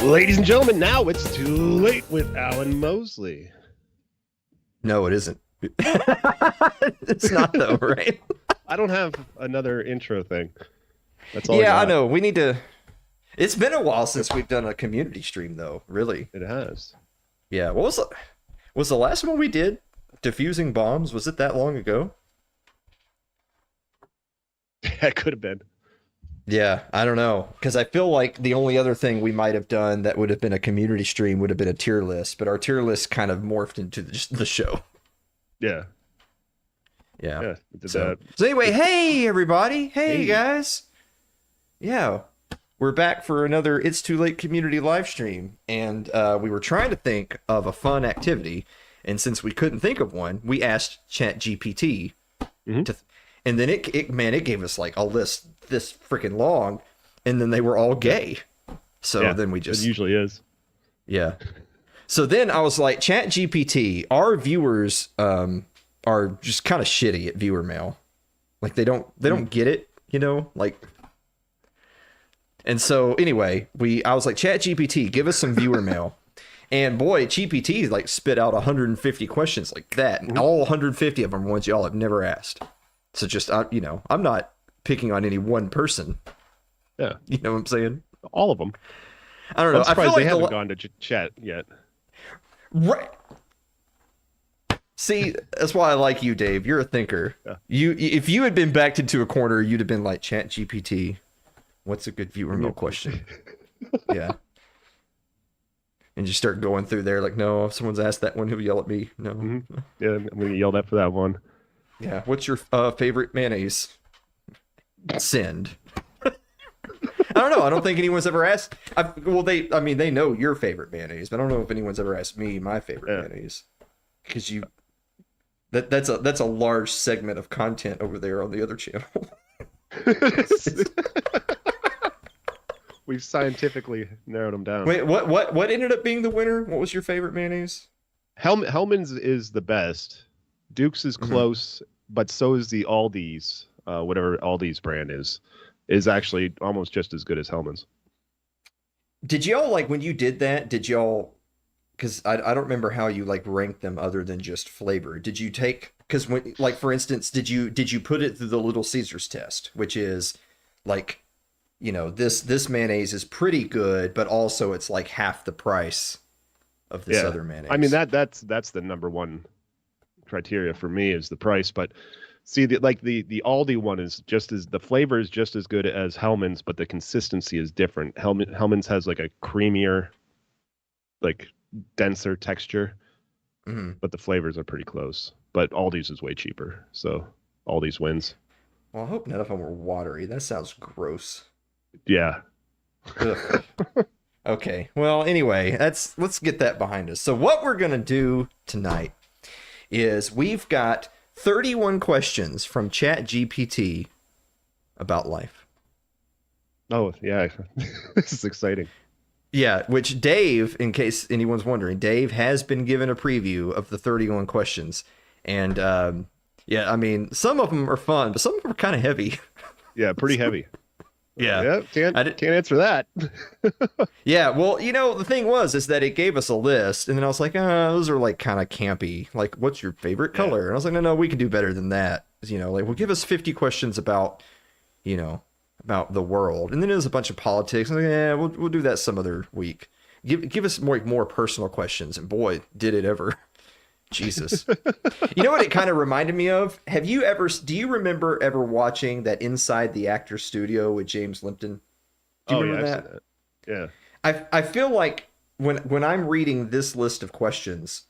Ladies and gentlemen, now it's too late with Alan Mosley. No, it isn't. It's not though, right? I don't have another intro thing. That's all. Yeah, I know. We need to. It's been a while since we've done a community stream, though. Really, it has. Yeah. What was the last one we did? Diffusing bombs? Was it that long ago? That could have been. Yeah, I don't know, because I feel like the only other thing we might have done that would have been a community stream would have been a tier list, but our tier list kind of morphed into just the show. Yeah. Yeah. We did so, that. So anyway, hey everybody, hey guys. Yeah, we're back for another It's Too Late community live stream, and we were trying to think of a fun activity, and since we couldn't think of one, we asked ChatGPT to. And then it gave us like a list this freaking long, and then they were all gay. So then we just... It usually is. Yeah. So then I was like, ChatGPT, our viewers are just kind of shitty at viewer mail. Like they don't get it, you know? Like... And so anyway, I was like, ChatGPT, give us some viewer mail. And boy, GPT like spit out 150 questions like that. And all 150 of them are ones y'all have never asked. So just, I'm not picking on any one person. Yeah. You know what I'm saying? All of them. I don't know. I'm surprised I feel they like haven't gone to chat yet. Right. See, that's why I like you, Dave. You're a thinker. Yeah. If you had been backed into a corner, you'd have been like, ChatGPT, what's a good viewer mail question? Yeah. And you start going through there like, no, if someone's asked that one, he'll yell at me. No. Yeah, I'm going to yell at for that one. Yeah. What's your favorite mayonnaise? Send. I don't know. I don't think anyone's ever asked. They know your favorite mayonnaise, but I don't know if anyone's ever asked me my favorite mayonnaise. Because that's a large segment of content over there on the other channel. We've scientifically narrowed them down. Wait, what ended up being the winner? What was your favorite mayonnaise? Hellman's is the best. Duke's is close, but so is the Aldi's, whatever Aldi's brand is actually almost just as good as Hellman's. Did y'all, like, when you did that, because I don't remember how you, like, ranked them other than just flavor. Did you take, because, when, like, for instance, did you put it through the Little Caesars test, which is, like, you know, this mayonnaise is pretty good, but also it's, like, half the price of this other mayonnaise. I mean, that's the number one criteria for me is the price, but see, the Aldi one is the flavor is just as good as Hellman's, but the consistency is different. Hellman's has like a creamier, like denser texture, but the flavors are pretty close. But Aldi's is way cheaper, so Aldi's wins. Well, I hope none of them were watery. That sounds gross. Yeah. Okay. Well, anyway, let's get that behind us. So what we're gonna do tonight is we've got 31 questions from ChatGPT about life. Oh, yeah. This is exciting. Yeah, which Dave, in case anyone's wondering, Dave has been given a preview of the 31 questions. And, yeah, I mean, some of them are fun, but some of them are kind of heavy. Yeah, pretty heavy. Yeah. Can't answer that. Yeah, well, you know, the thing is that it gave us a list, and then I was like, those are like kind of campy. Like, what's your favorite color? And I was like, no, we can do better than that. You know, like, well, give us 50 questions about, you know, about the world. And then there's a bunch of politics. And I was like, we'll do that some other week. Give us more personal questions. And boy, did it ever. Jesus. You know what it kind of reminded me of? Do you remember ever watching that Inside the Actor Studio with James Limpton? Do you remember that? Yeah. I feel like when I'm reading this list of questions,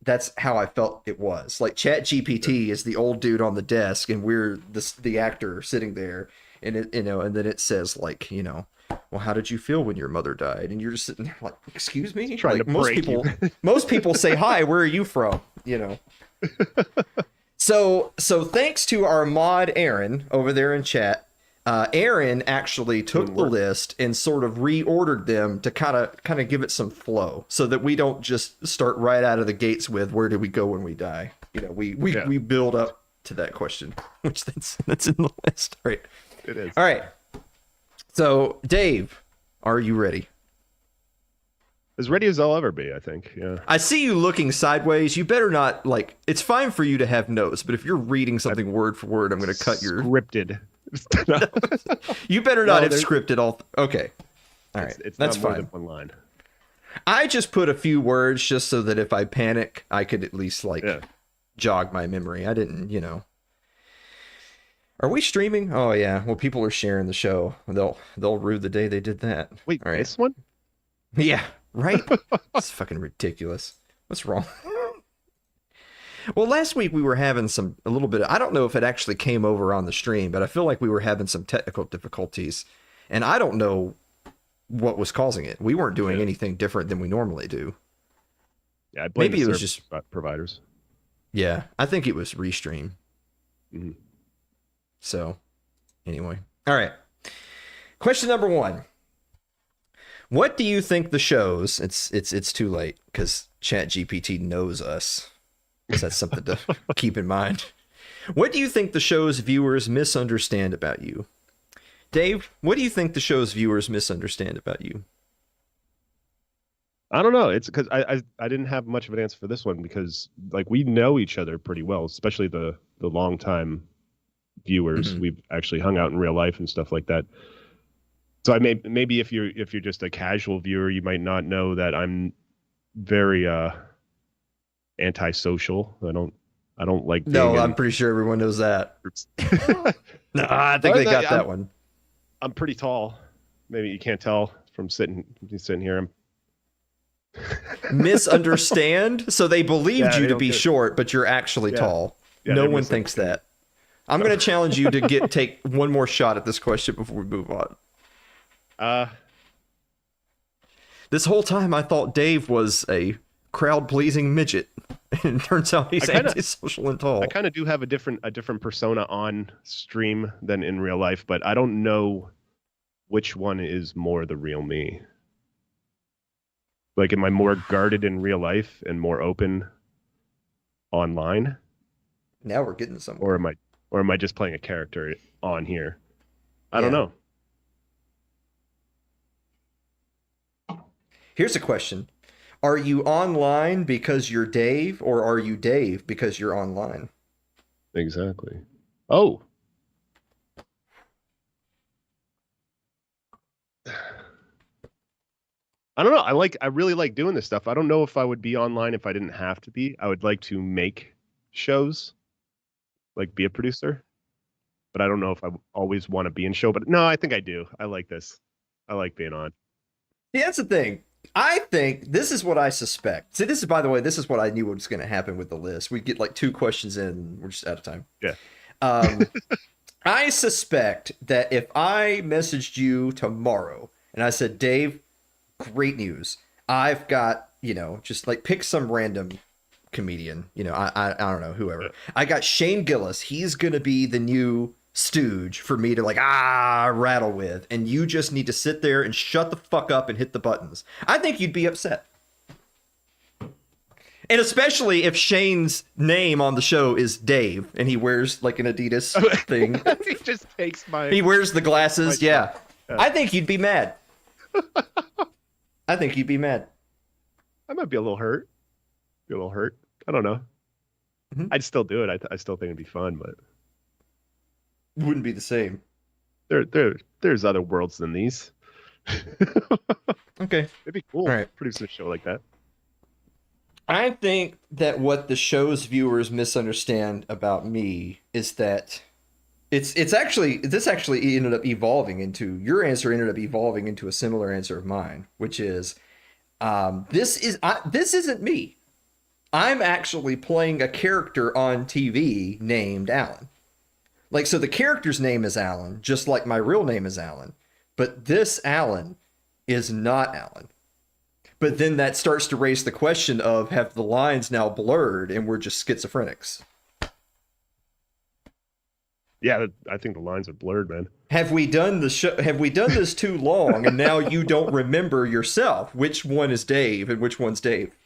that's how I felt it was. Like ChatGPT is the old dude on the desk, and we're the actor sitting there, and it, you know, and then it says like, you know, well, how did you feel when your mother died? And you're just sitting there like, excuse me? Trying like, to break you. Most people say, hi, where are you from? You know. So thanks to our mod Aaron over there in chat, Aaron actually took the list and sort of reordered them to kind of give it some flow, so that we don't just start right out of the gates with where do we go when we die. You know, we build up to that question, which that's in the list, right? It is. All right. So, Dave, are you ready? As ready as I'll ever be, I think. Yeah. I see you looking sideways. You better not, like, it's fine for you to have notes, but if you're reading something word for word, I'm going to cut your... Scripted. You better not have there's- scripted all... Okay. All right. It's That's not more fine. than one line. I just put a few words just so that if I panic, I could at least, like, jog my memory. I didn't, you know... Are we streaming? Oh, yeah. Well, people are sharing the show. They'll rue the day they did that. Wait, all right. This one? Yeah, right? It's fucking ridiculous. What's wrong? Well, last week we were having a little bit of, I don't know if it actually came over on the stream, but I feel like we were having some technical difficulties, and I don't know what was causing it. We weren't doing anything different than we normally do. Yeah, I blame Maybe the it was service just providers. Yeah, I think it was restream. Mm-hmm. So, anyway. All right. Question number 1. What do you think the shows... It's too late because ChatGPT knows us. So that's something to keep in mind. What do you think the show's viewers misunderstand about you? Dave, what do you think the show's viewers misunderstand about you? I don't know. It's because I didn't have much of an answer for this one because like we know each other pretty well, especially the long time viewers. Mm-hmm. We've actually hung out in real life and stuff like that. So maybe if you're just a casual viewer, you might not know that I'm very antisocial. I don't like being I'm pretty sure everyone knows that. No, I think Well, they got I'm- that one. I'm pretty tall. Maybe you can't tell from sitting here. I'm Misunderstand? So they believed Yeah, you they to don't be get it. short, but you're actually tall. Yeah, No they're one thinks that. I'm going to challenge you to take one more shot at this question before we move on. This whole time I thought Dave was a crowd-pleasing midget. And it turns out he's antisocial and tall. I kind of do have a different persona on stream than in real life, but I don't know which one is more the real me. Like, am I more guarded in real life and more open online, Now we're getting somewhere. or am I just playing a character on here? I don't know. Here's a question. Are you online because you're Dave, or are you Dave because you're online? Exactly. Oh. I don't know. I really like doing this stuff. I don't know if I would be online if I didn't have to be. I would like to make shows, like be a producer, but I don't know if I always want to be in show. But no, I think I do. I like this. I like being on. See, that's the thing. I think this is what I suspect. See, this is, by the way, this is what I knew was going to happen with the list. We get like 2 questions in, we're just out of time. Yeah. I suspect that if I messaged you tomorrow and I said, Dave, great news. I've got, just like pick some random comedian, I don't know, whoever. Yeah. I got Shane Gillis. He's going to be the new stooge for me to rattle with, and you just need to sit there and shut the fuck up and hit the buttons. I think you'd be upset. And especially if Shane's name on the show is Dave and he wears like an Adidas thing. He just takes He wears the glasses. Yeah. I think you'd be mad. I think you'd be mad. I might be a little hurt. I don't know. Mm-hmm. I'd still do it. I still think it'd be fun, but it wouldn't be the same. There's other worlds than these. Okay. It'd be cool. All right. Producing a show like that. I think that what the show's viewers misunderstand about me is that this actually ended up evolving into, your answer ended up evolving into a similar answer of mine, which is, this isn't me. I'm actually playing a character on TV named Alan. Like, so the character's name is Alan, just like my real name is Alan, but this Alan is not Alan. But then that starts to raise the question of, have the lines now blurred and we're just schizophrenics? Yeah, I think the lines are blurred, man. Have we done this too long and now you don't remember yourself which one is Dave and which one's Dave?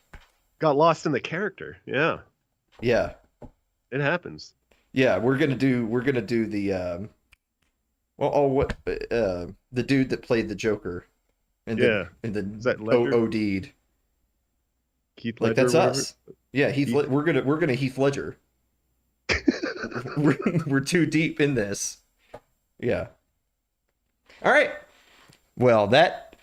Got lost in the character. Yeah. Yeah. It happens. Yeah, we're gonna do the the dude that played the Joker. And is that Ledger? OD'd. Keith Like Ledger, that's whatever. us. Yeah, Heath. We're gonna Heath Ledger. we're, we're too deep in this. Yeah. All right. Well, that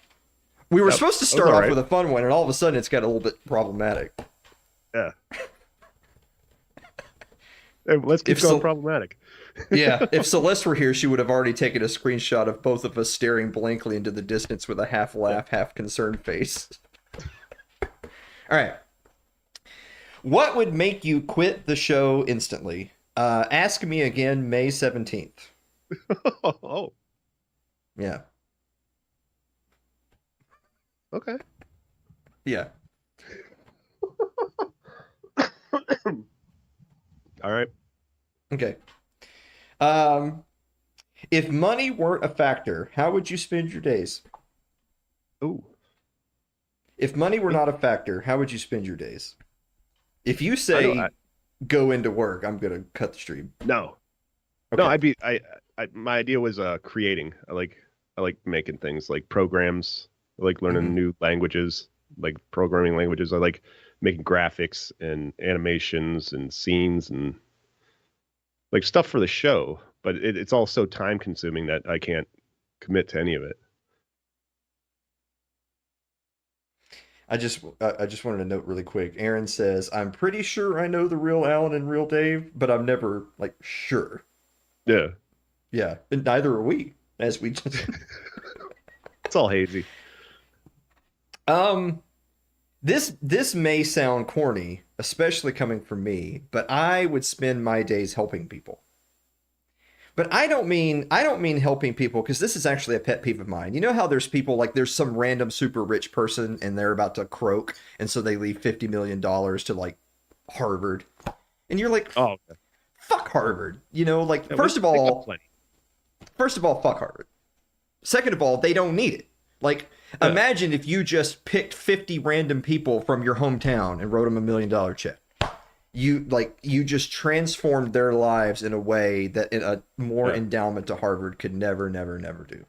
we were Yep, supposed to that was start all off right. with a fun one, and all of a sudden it's got a little bit problematic. Yeah. Hey, let's keep If going so, problematic. yeah, if Celeste were here, she would have already taken a screenshot of both of us staring blankly into the distance with a half Yeah. laugh, half concerned face. All right. What would make you quit the show instantly? Ask me again May 17th. Oh, Yeah. okay. Yeah. All right. Okay. Um, if money weren't a factor, how would you spend your days? Ooh. If money were not a factor, how would you spend your days? If you I don't. say go into work, I'm gonna cut the stream. No. No. Okay. My idea was creating. I like making things like programs. I like learning Mhm. new languages, like programming languages. I like making graphics and animations and scenes and like stuff for the show. But it's all so time consuming that I can't commit to any of it. I just wanted to note really quick. Aaron says, "I'm pretty sure I know the real Alan and real Dave, but I'm never like sure." Yeah. Yeah, and neither are we, as we just It's all hazy. um this may sound corny, especially coming from me, but I would spend my days helping people. But I don't mean helping people because this is actually a pet peeve of mine. You know how there's people like there's some random super rich person and they're about to croak and so they leave $50 million to like Harvard. And you're like, Oh, okay. fuck Harvard. You know, like Yeah, first of they got all, plenty. fuck Harvard. Second of all, they don't need it. Like Yeah. imagine if you just picked 50 random people from your hometown and wrote them $1 million check. You just transformed their lives in a way that a more endowment to Harvard could never do.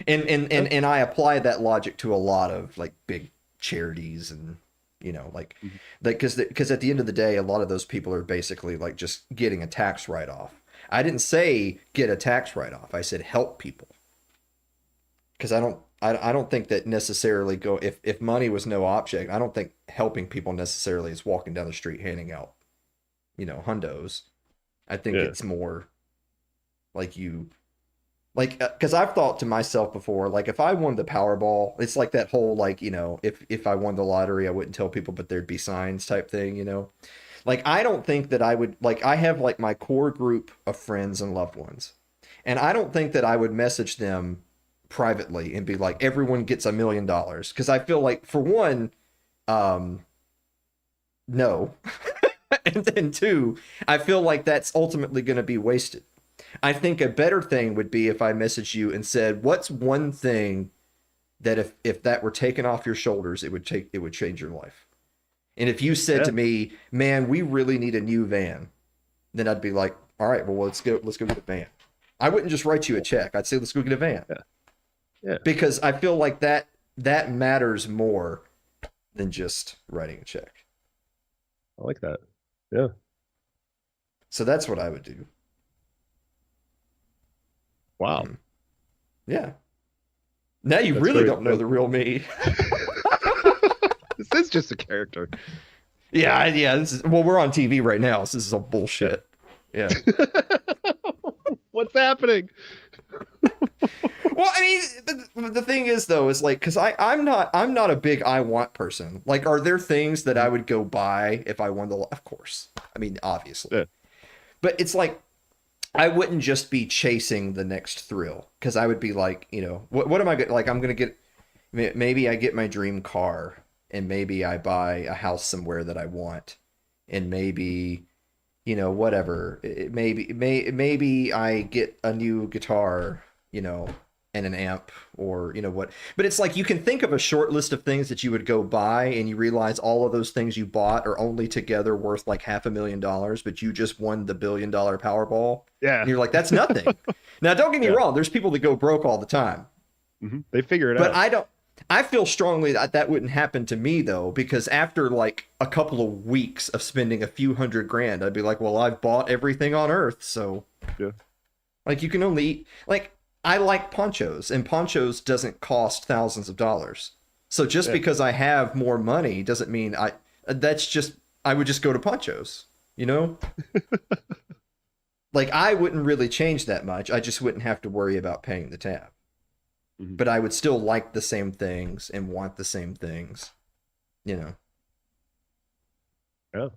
And I apply that logic to a lot of like big charities and like Mhm. because at the end of the day a lot of those people are basically like just getting a tax write-off. I didn't say get a tax write-off. I said help people. Because I don't think that necessarily go if money was no object, I don't think helping people necessarily is walking down the street handing out, hundos. I think Yeah. it's more like you like because I've thought to myself before, like if I won the Powerball, it's like that whole like, if I won the lottery, I wouldn't tell people, but there'd be signs type thing. Like I don't think that I would like I have like my core group of friends and loved ones. And I don't think that I would message them privately and be like everyone gets $1 million because I feel like for one no and then two I feel like that's ultimately going to be wasted. I think a better thing would be if I messaged you and said what's one thing that if that were taken off your shoulders it would change your life. And if you said Yeah. to me, man, we really need a new van, then I'd be like, all right, well let's go get a van. I wouldn't just write you a check. I'd say let's go get a van. Yeah. Yeah. Because I feel like that matters more than just writing a check. I like that. Yeah. So that's what I would do. Wow. Yeah. Now you That's really very- don't know the real me. This is just a character. Yeah. This is we're on TV right now, so this is all bullshit. Yeah. What's happening? Well, I mean, the thing is though, is like, because I'm not a big I want person. Like, are there things that I would go buy if I won the? Of course. I mean, obviously. Yeah. But it's like, I wouldn't just be chasing the next thrill because I would be like, what am I going like? I'm gonna get maybe I get my dream car and maybe I buy a house somewhere that I want, and maybe whatever. Maybe I get a new guitar, and an amp or what. But it's like you can think of a short list of things that you would go buy and you realize all of those things you bought are only together worth like $500,000, but you just won the $1 billion Powerball. Yeah. And you're like, that's nothing. Now, don't get me wrong. There's people that go broke all the time. They figure it But out. I feel strongly that that wouldn't happen to me though, because after like a couple of weeks of spending a few $100,000, I'd be like, well, I've bought everything on Earth, so Yeah. like you can only eat like I like ponchos, and ponchos doesn't cost thousands of dollars. So just Yeah. because I have more money doesn't mean that's just I would just go to ponchos, you know? Like I wouldn't really change that much. I just wouldn't have to worry about paying the tab. Mhm. But I would still like the same things and want the same things, you know. Yeah.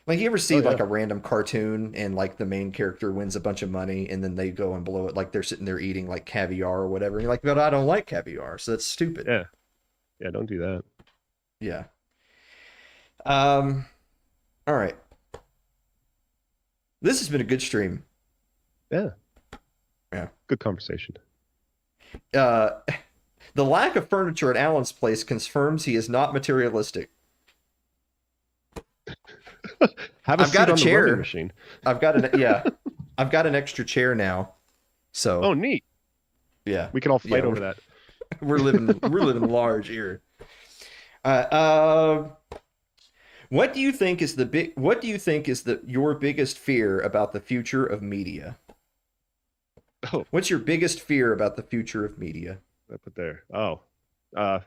Like you ever Oh see yeah. like a random cartoon and like the main character wins a bunch of money and then they go and blow it like they're sitting there eating like caviar or whatever. And you're like, but I don't like caviar, so that's stupid. Yeah. Yeah. Don't do that. Yeah. Um. All right. This has been a good stream. Yeah. Yeah. Good conversation. Uh, the lack of furniture at Alan's place confirms he is not materialistic. Have a I've seat got a on the rowing chair. machine. I've got an yeah. I've got an extra chair now. So Oh, neat. yeah. We can all fight Yeah, over that. we're living large here. Uh, what do you think is your biggest fear about the future of media? Oh, What's your biggest fear about the future of media? I put there. Oh, uh,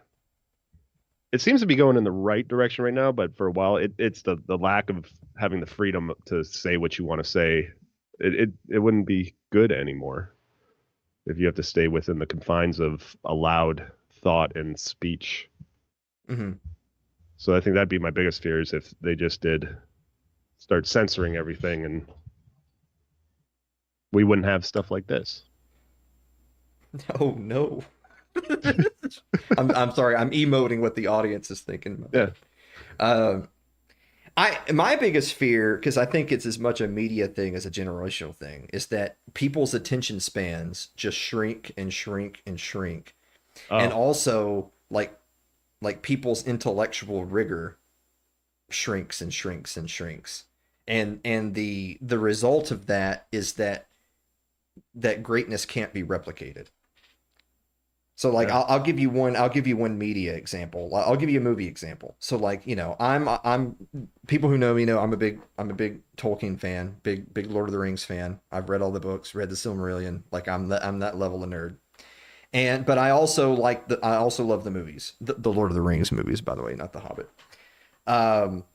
it seems to be going in the right direction right now, but for a while, it's the lack of having the freedom to say what you want to say. It wouldn't be good anymore if you have to stay within the confines of allowed thought and speech. Hmm. So I think that'd be my biggest fear is if they just did start censoring everything and we wouldn't have stuff like this. Oh no. I'm sorry. I'm emoting what the audience is thinking. Yeah. Um, I my biggest fear, because I think it's as much a media thing as a generational thing, is that people's attention spans just shrink and shrink and shrink, and Oh, also like people's intellectual rigor shrinks and shrinks and shrinks, and the result of that is that greatness can't be replicated. So like yeah. I'll give you one media example. I'll give you a movie example. So like, you know, I'm people who know me know I'm a big Tolkien fan, big Lord of the Rings fan. I've read all the books, read the Silmarillion. Like I'm that level of nerd. And but I also love the movies. The Lord of the Rings movies, by the way, not The Hobbit. Um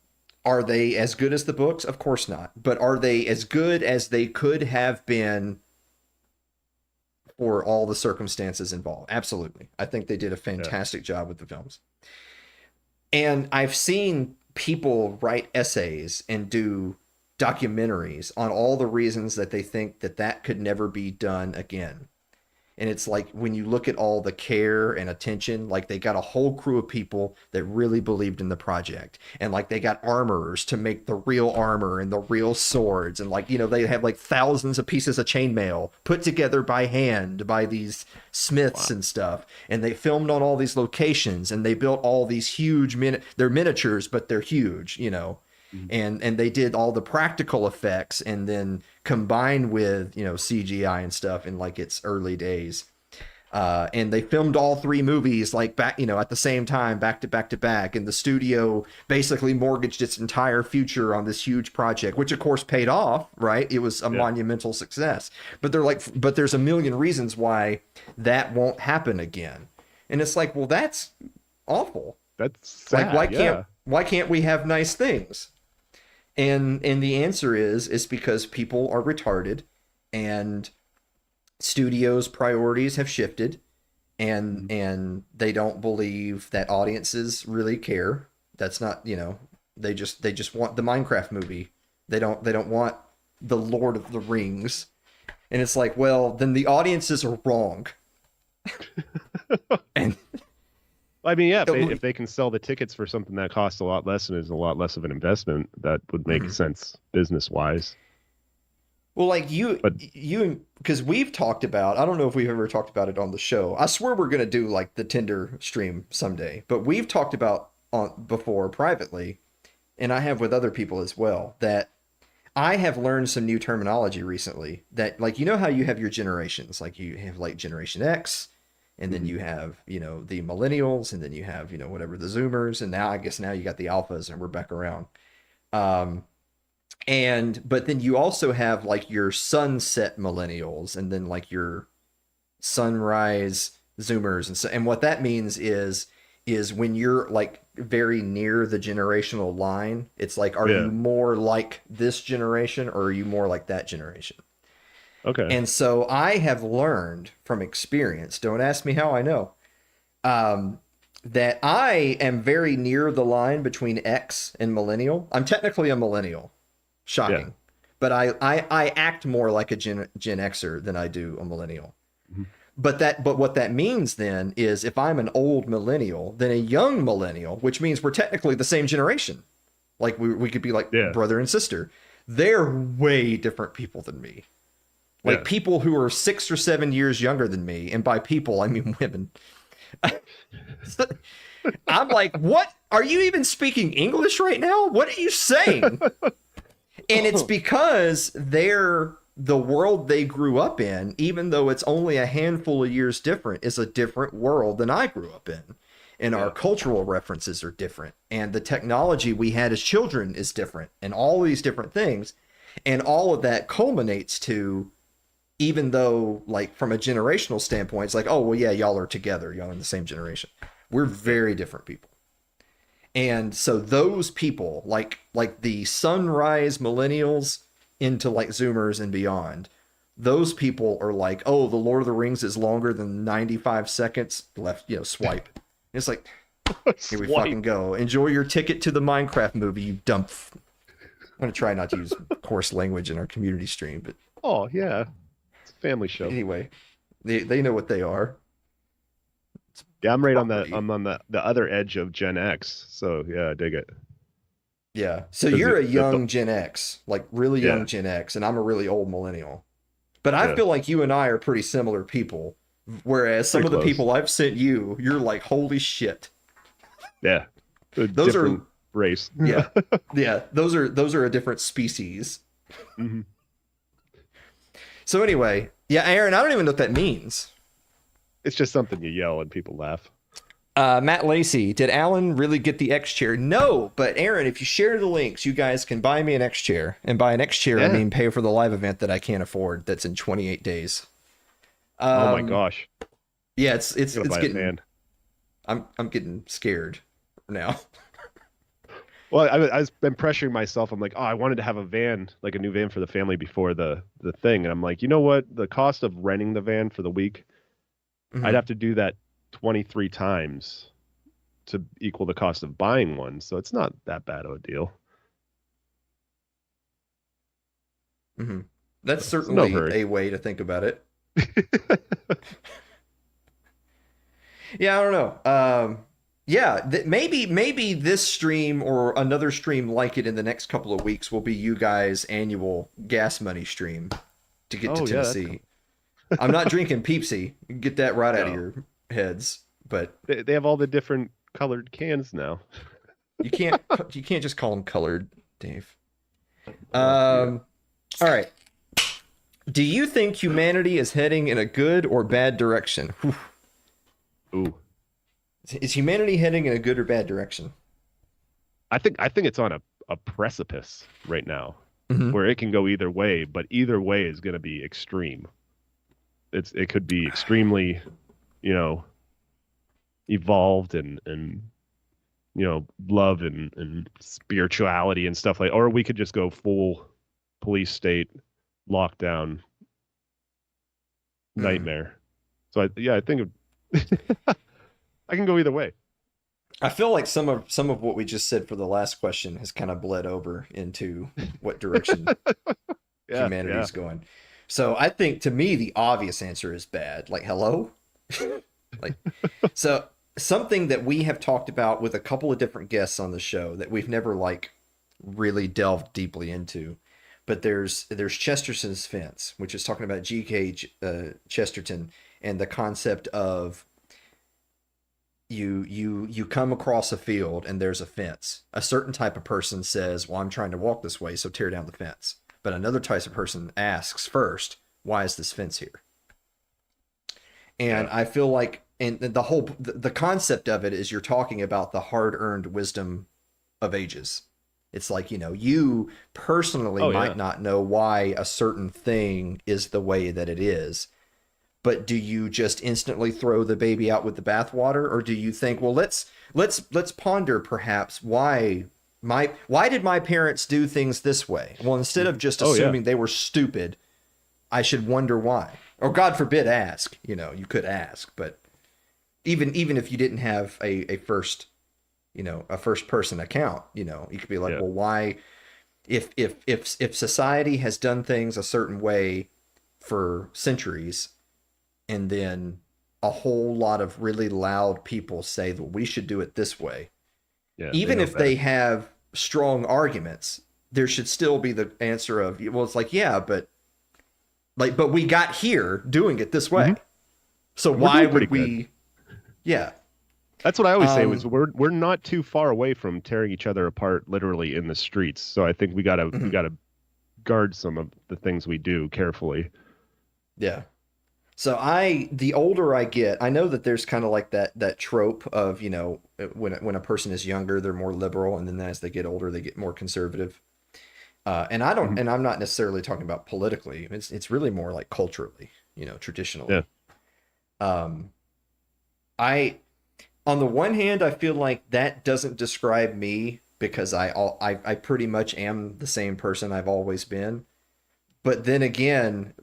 are they as good as the books? Of course not. But are they as good as they could have been for all the circumstances involved? Absolutely. I think they did a Yeah. fantastic job with the films. And I've seen people write essays and do documentaries on all the reasons that they think that that could never be done again. And it's like when you look at all the care and attention, like they got a whole crew of people that really believed in the project. And like they got armorers to make the real armor and the real swords. And like, you know, they have like thousands of pieces of chainmail put together by hand by these smiths Wow. and stuff. And they filmed on all these locations and they built all these huge they're miniatures, but they're huge, you know. Mhm. And they did all the practical effects and then combined with, you know, CGI and stuff in like its early days. And they filmed all three movies like back, you know, at the same time, back to back to back. And the studio basically mortgaged its entire future on this huge project, which of course paid off, right? It was a Yeah. monumental success. But they're like, but there's a million reasons why that won't happen again. And it's like, well, that's awful. That's Like, sad. Yeah. why can't we have nice things? And the answer is because people are retarded and studios' priorities have shifted Mhm. and they don't believe that audiences really care. That's not, you know, they just want the Minecraft movie. They don't want the Lord of the Rings. And it's like, well, then the audiences are wrong. And I mean, yeah, if they can sell the tickets for something that costs a lot less and is a lot less of an investment, that would make sense business wise. well, like But you, because we've talked about, I don't know if we've ever talked about it on the show. I swear we're gonna do like the Tinder stream someday, but we've talked about on before privately, and I have with other people as well, that I have learned some new terminology recently. That like you know how you have your generations, like you have like Generation X, and then Mhm. you have, the millennials, and then you have, whatever, the Zoomers, and now I guess now you got the alphas, and we're back around. Um, but then you also have like your sunset millennials, and then like your sunrise Zoomers, and what that means is when you're like very near the generational line, it's like, are Yeah. you more like this generation or are you more like that generation? Okay. And so I have learned from experience, don't ask me how I know, um, that I am very near the line between X and millennial. I'm technically a millennial. Yeah. Shocking. But I act more like a Gen Xer than I do a millennial. Mhm. But what that means then is if I'm an old millennial, then a young millennial, which means we're technically the same generation. Like we could be like Yeah. brother and sister. They're way different people than me. Like Yeah. people who are 6 or 7 years younger than me, and by people I mean women. I'm like, what? Are you even speaking English right now? What are you saying? And it's because the world they grew up in, even though it's only a handful of years different, is a different world than I grew up in. And our Yeah. cultural references are different. And the technology we had as children is different. And all these different things. And all of that culminates to, even though, like, from a generational standpoint, it's like, oh, well, yeah, y'all are together. Y'all in the same generation. We're very different people. And so those people, like the sunrise millennials into like Zoomers and beyond, those people are like, oh, the Lord of the Rings is longer than 95 seconds. Left, swipe. It's like, here we fucking go. Enjoy your ticket to the Minecraft movie, you dump. I'm gonna try not to use coarse language in our community stream, but Oh yeah. It's a family show. anyway, they know what they are. Yeah, I'm right on that. Property. I'm on the other edge of Gen X. So yeah, I dig it. Yeah. So 'Cause you're a the young Gen X, like really young yeah, Gen X, and I'm a really old millennial. But I yeah, feel like you and I are pretty similar people. Whereas some pretty of the close. people I've sent you, you're like, holy shit. Yeah, a Those are different race. yeah. Yeah. Those are a different species. Mhm. So anyway, yeah, Aaron, I don't even know what that means. It's just something you yell and people laugh. Matt Lacey, did Alan really get the X chair? No, but Aaron, if you share the links, you guys can buy me an X chair. And by an X chair, I Yeah. mean pay for the live event that I can't afford. That's in 28 days. Oh my Um, gosh, yeah, it's I'm gonna it's buy a getting. fan. I'm getting scared now. Well, I've been pressuring myself. I'm like, oh, I wanted to have a van, like a new van for the family before the thing, and I'm like, you know what? The cost of renting the van for the week, I'd Mhm, have to do that 23 times to equal the cost of buying one. So it's not that bad of a deal. mhm. That's It's no certainly hurry. a way to think about it. Yeah, I don't know. Yeah, maybe this stream or another stream like it in the next couple of weeks will be you guys' annual gas money stream to get to Oh yeah, that's cool. Tennessee. I'm not drinking Peepsy. You can get that right out of No, your heads, but they have all the different colored cans now. you can't you can't just call them colored, Dave. Oh yeah. All right. Do you think humanity is heading in a good or bad direction? Whew. Ooh. Is humanity heading in a good or bad direction? I think it's on a precipice right now Hmm. where it can go either way, but either way is going to be extreme. It could be extremely, you know, evolved and love and spirituality and stuff like, or we could just go full police state lockdown Mm. nightmare. So I think I can go either way. I feel like some of what we just said for the last question has kind of bled over into what direction Yeah, yeah. humanity's going. So I think to me the obvious answer is bad. Like hello? Like so something that we have talked about with a couple of different guests on the show that we've never like really delved deeply into. But there's Chesterton's fence, which is talking about G.K. Chesterton and the concept of you come across a field and there's a fence. A certain type of person says, "Well, I'm trying to walk this way, so tear down the fence." But another type of person asks first, "Why is this fence here?" And Yeah. I feel like and the concept of it is you're talking about the hard-earned wisdom of ages. It's like, you personally Oh might yeah. not know why a certain thing is the way that it is, but do you just instantly throw the baby out with the bathwater, or do you think, well, let's ponder perhaps why did my parents do things this way? Well, instead of just Oh yeah. assuming they were stupid, I should wonder why. Or God forbid ask, you could ask, but even if you didn't have a first person account, you could be like, Yeah. well, why if society has done things a certain way for centuries, and then a whole lot of really loud people say that we should do it this way, Yeah. They even know if better. they have strong arguments, there should still be the answer of, well, it's like, yeah, but we got here doing it this way, Hmm. so And we're why doing pretty would good. we? Yeah. That's what I always say was um we're not too far away from tearing each other apart literally in the streets. So I think we mhm, gotta guard some of the things we do carefully. yeah. So the older I get, I know that there's kind of like that trope of, when a person is younger, they're more liberal, and then as they get older, they get more conservative. Mhm. And I'm not necessarily talking about politically. It's really more like culturally, Yeah. traditionally. Um, I On the one hand, I feel like that doesn't describe me, because I pretty much am the same person I've always been. But then again,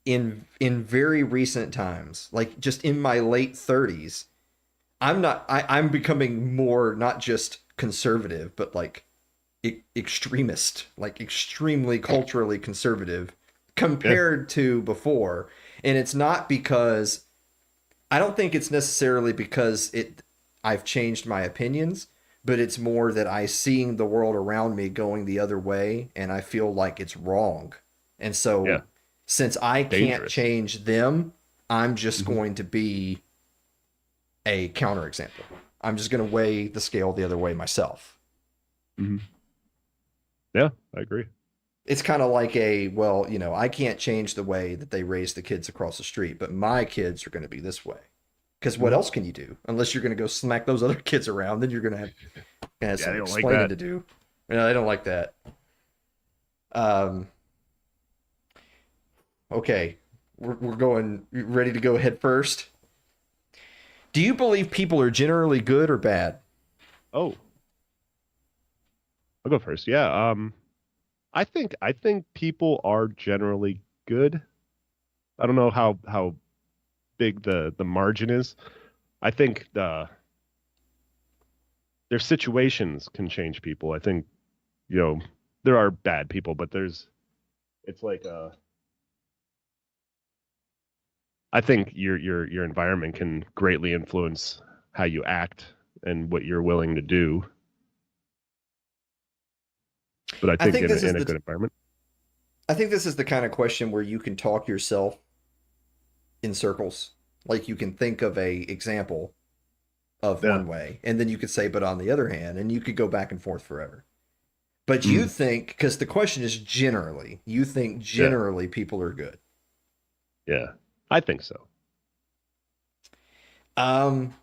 in very recent times, like just in my late 30s, I'm becoming more not just conservative, but like extremist, like extremely culturally conservative Yeah. compared to before. And it's not because I don't think it's necessarily because I've changed my opinions, but it's more that I seeing the world around me going the other way, and I feel like it's wrong. And Yeah. so since I can't Dangerous. change them, I'm just Hmm. going to be a counterexample. I'm just going to weigh the scale the other way myself. Hmm. Yeah, I agree. It's kind of like well, I can't change the way that they raise the kids across the street, but my kids are going to be this way. Because what Hmm. else can you do? Unless you're going to go smack those other kids around, then you're going to have Yeah, some they don't like explaining that. to do. I don't like that. Um, okay, we're going ready to go head first. Do you believe people are generally good or bad? Oh, I'll go first. Yeah. I think people are generally good. I don't know how big the margin is. I think their situations can change people. I think, you know, there are bad people, but it's like I think your environment can greatly influence how you act and what you're willing to do. But I I think think this is in a the good environment. I think this is the kind of question where you can talk yourself in circles. Like you can think of a example of Yeah. one way, and then you could say, but on the other hand, and you could go back and forth forever. But you Mm, think, because the question is generally, you think yeah. generally people are good. Yeah. I think so. Um,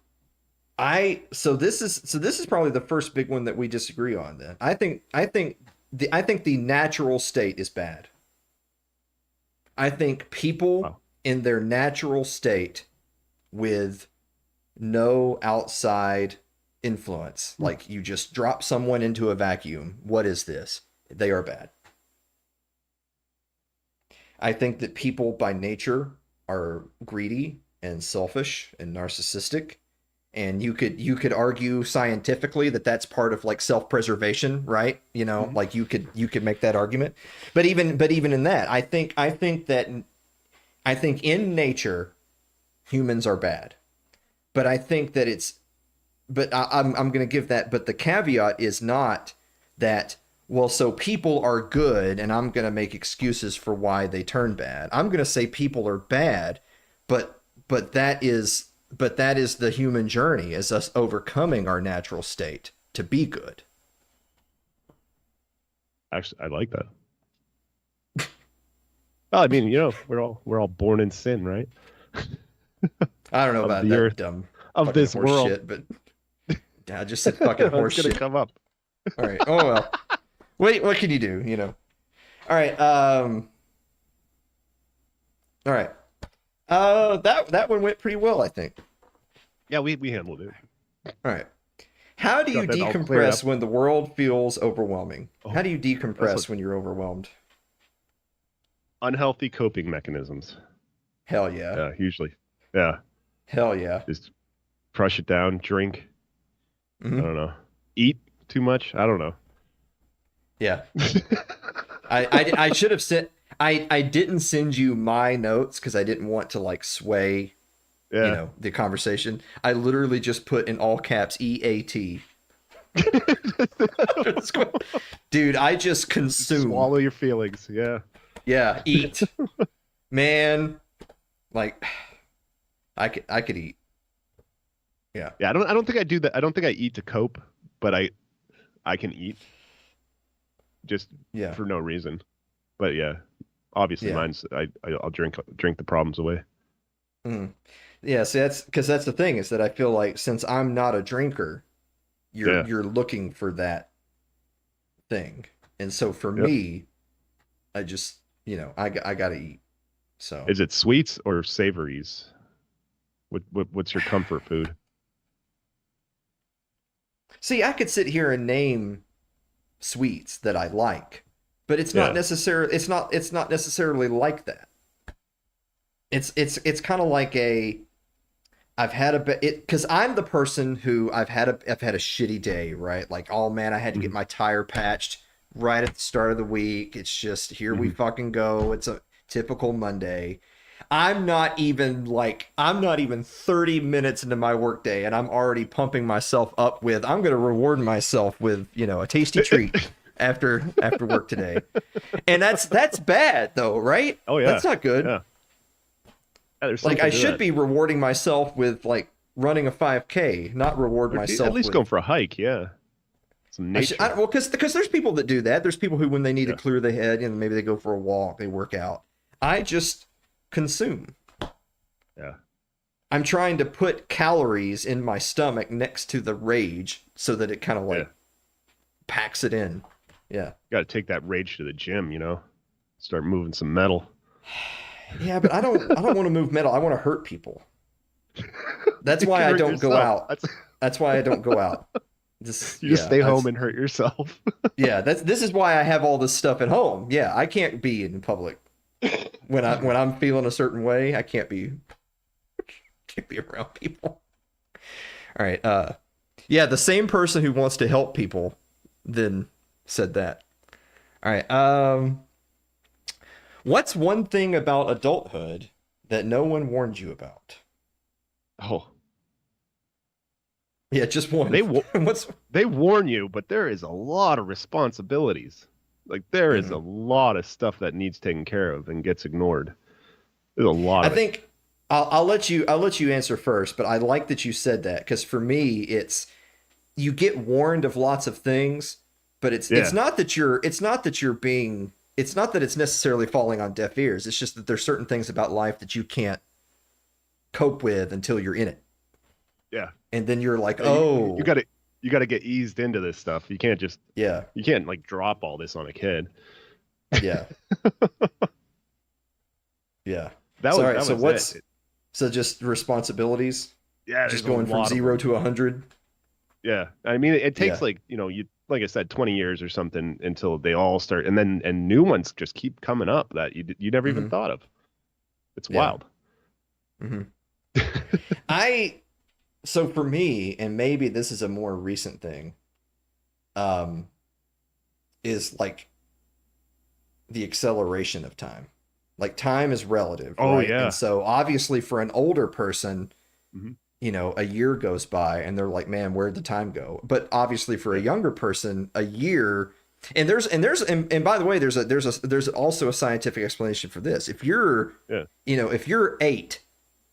so this is probably the first big one that we disagree on. Then I think the natural state is bad. I think people Wow. in their natural state with no outside influence, Mm, like you just drop someone into a vacuum. What is this? They are bad. I think that people by nature are greedy and selfish and narcissistic, and you could argue scientifically that that's part of like self-preservation, right? mhm. Like you could make that argument. But even in that, I think in nature humans are bad. But I think that it's but I'm going to give that, but the caveat is not that, well, so people are good and I'm going to make excuses for why they turn bad. I'm going to say people are bad, but but that is the human journey, is us overcoming our natural state to be good. Actually, I like that. Well, I mean, we're all born in sin, right? I don't know of about the that earth, dumb of fucking this horse world. shit, but I just said fucking horse It's gonna shit. come up. All right. Oh well. Wait, what can you do? You know. All right. All right. That one went pretty well, I think. Yeah, we handled it. All right. How do you Got that all cleared decompress up. when the world feels overwhelming? How Oh, do you that's decompress what when you're overwhelmed? unhealthy coping mechanisms. Hell yeah. Yeah, usually. Yeah, Hell yeah. just crush it down, drink. I Hmm. don't know. Eat too much. I don't know. Yeah. I should have sent. I didn't send you my notes because I didn't want to like sway, Yeah. the conversation. I literally just put in all caps EAT. Dude, I just consume. Swallow your feelings. Yeah. Yeah, eat. Man, like I could eat. Yeah. Yeah. I don't think I do that. I don't think I eat to cope, but I can eat just Yeah. for no reason. But yeah, obviously Yeah. mine's I'll drink the problems away. Mm. Yeah, see that's because that's the thing is that I feel like since I'm not a drinker, you're Yeah. you're looking for that thing. And so for Yep. me, I just, I got to eat. So, Is it sweets or savories? What's your comfort food? see, I could sit here and name sweets that I like, but Yeah. it's not necessarily like that. It's kind of like I've had a bit it because I'm the person who I've had a shitty day, right? Like, oh man, I had to get Mhm. my tire patched right at the start of the week. It's just here we Mhm. fucking go. It's a typical Monday. I'm not even 30 minutes into my workday and I'm already pumping myself up with I'm gonna reward myself with, a tasty treat after work today. And that's bad though, right? Oh yeah. That's not good. Yeah. Yeah, there's Like something I to should that. be rewarding myself with like running a 5K, not reward Or myself at least with going for a hike. Yeah. Some nature. well, because there's people that do that. There's people who when they need to Yeah. clear the head, maybe they go for a walk, they work out. I just consume. Yeah. I'm trying to put calories in my stomach next to the rage so that it kind of like Yeah. packs it in. Yeah. Got to take that rage to the gym. Start moving some metal. Yeah, but I don't want to move metal. I want to hurt people. That's You why can I hurt don't go yourself. out. That's why I don't go out. Just You just yeah, stay that's- home and hurt yourself. Yeah, this is why I have all this stuff at home. Yeah, I can't be in public when I'm feeling a certain way. I can't be around people. All right. Yeah, the same person who wants to help people then said that. All right. What's one thing about adulthood that no one warned you about? Oh, Yeah, just one. they What's they warn you, but there is a lot of responsibilities. Like there is a lot of stuff that needs taken care of and gets ignored. There's a lot I of it. think I'll let you answer first, but I like that you said that because for me it's you get warned of lots of things, but it's Yeah. not that it's necessarily falling on deaf ears. It's just that there's certain things about life that you can't cope with until you're in it. Yeah. And then you're like, Yeah, "Oh, you got to get eased into this stuff. You can't just yeah. you can't like drop all this on a kid. Yeah. Yeah." That So, was all right, that so was what's it. so just responsibilities? Yeah, Just there's a going from lot of 0 them. to 100? Yeah. I mean, it takes Yeah. like, like I said, 20 years or something until they all start, and new ones just keep coming up that you never even Mhm. thought of. It's Yeah. wild. Mhm. So for me, and maybe this is a more recent thing, is like the acceleration of time. Like time is relative, Oh, right? yeah. And so obviously for an older person, Mhm. a year goes by and they're like, man, where'd the time go? But obviously for a younger person, a year, and by the way, there's also a scientific explanation for this. If you're, Yeah. if you're 8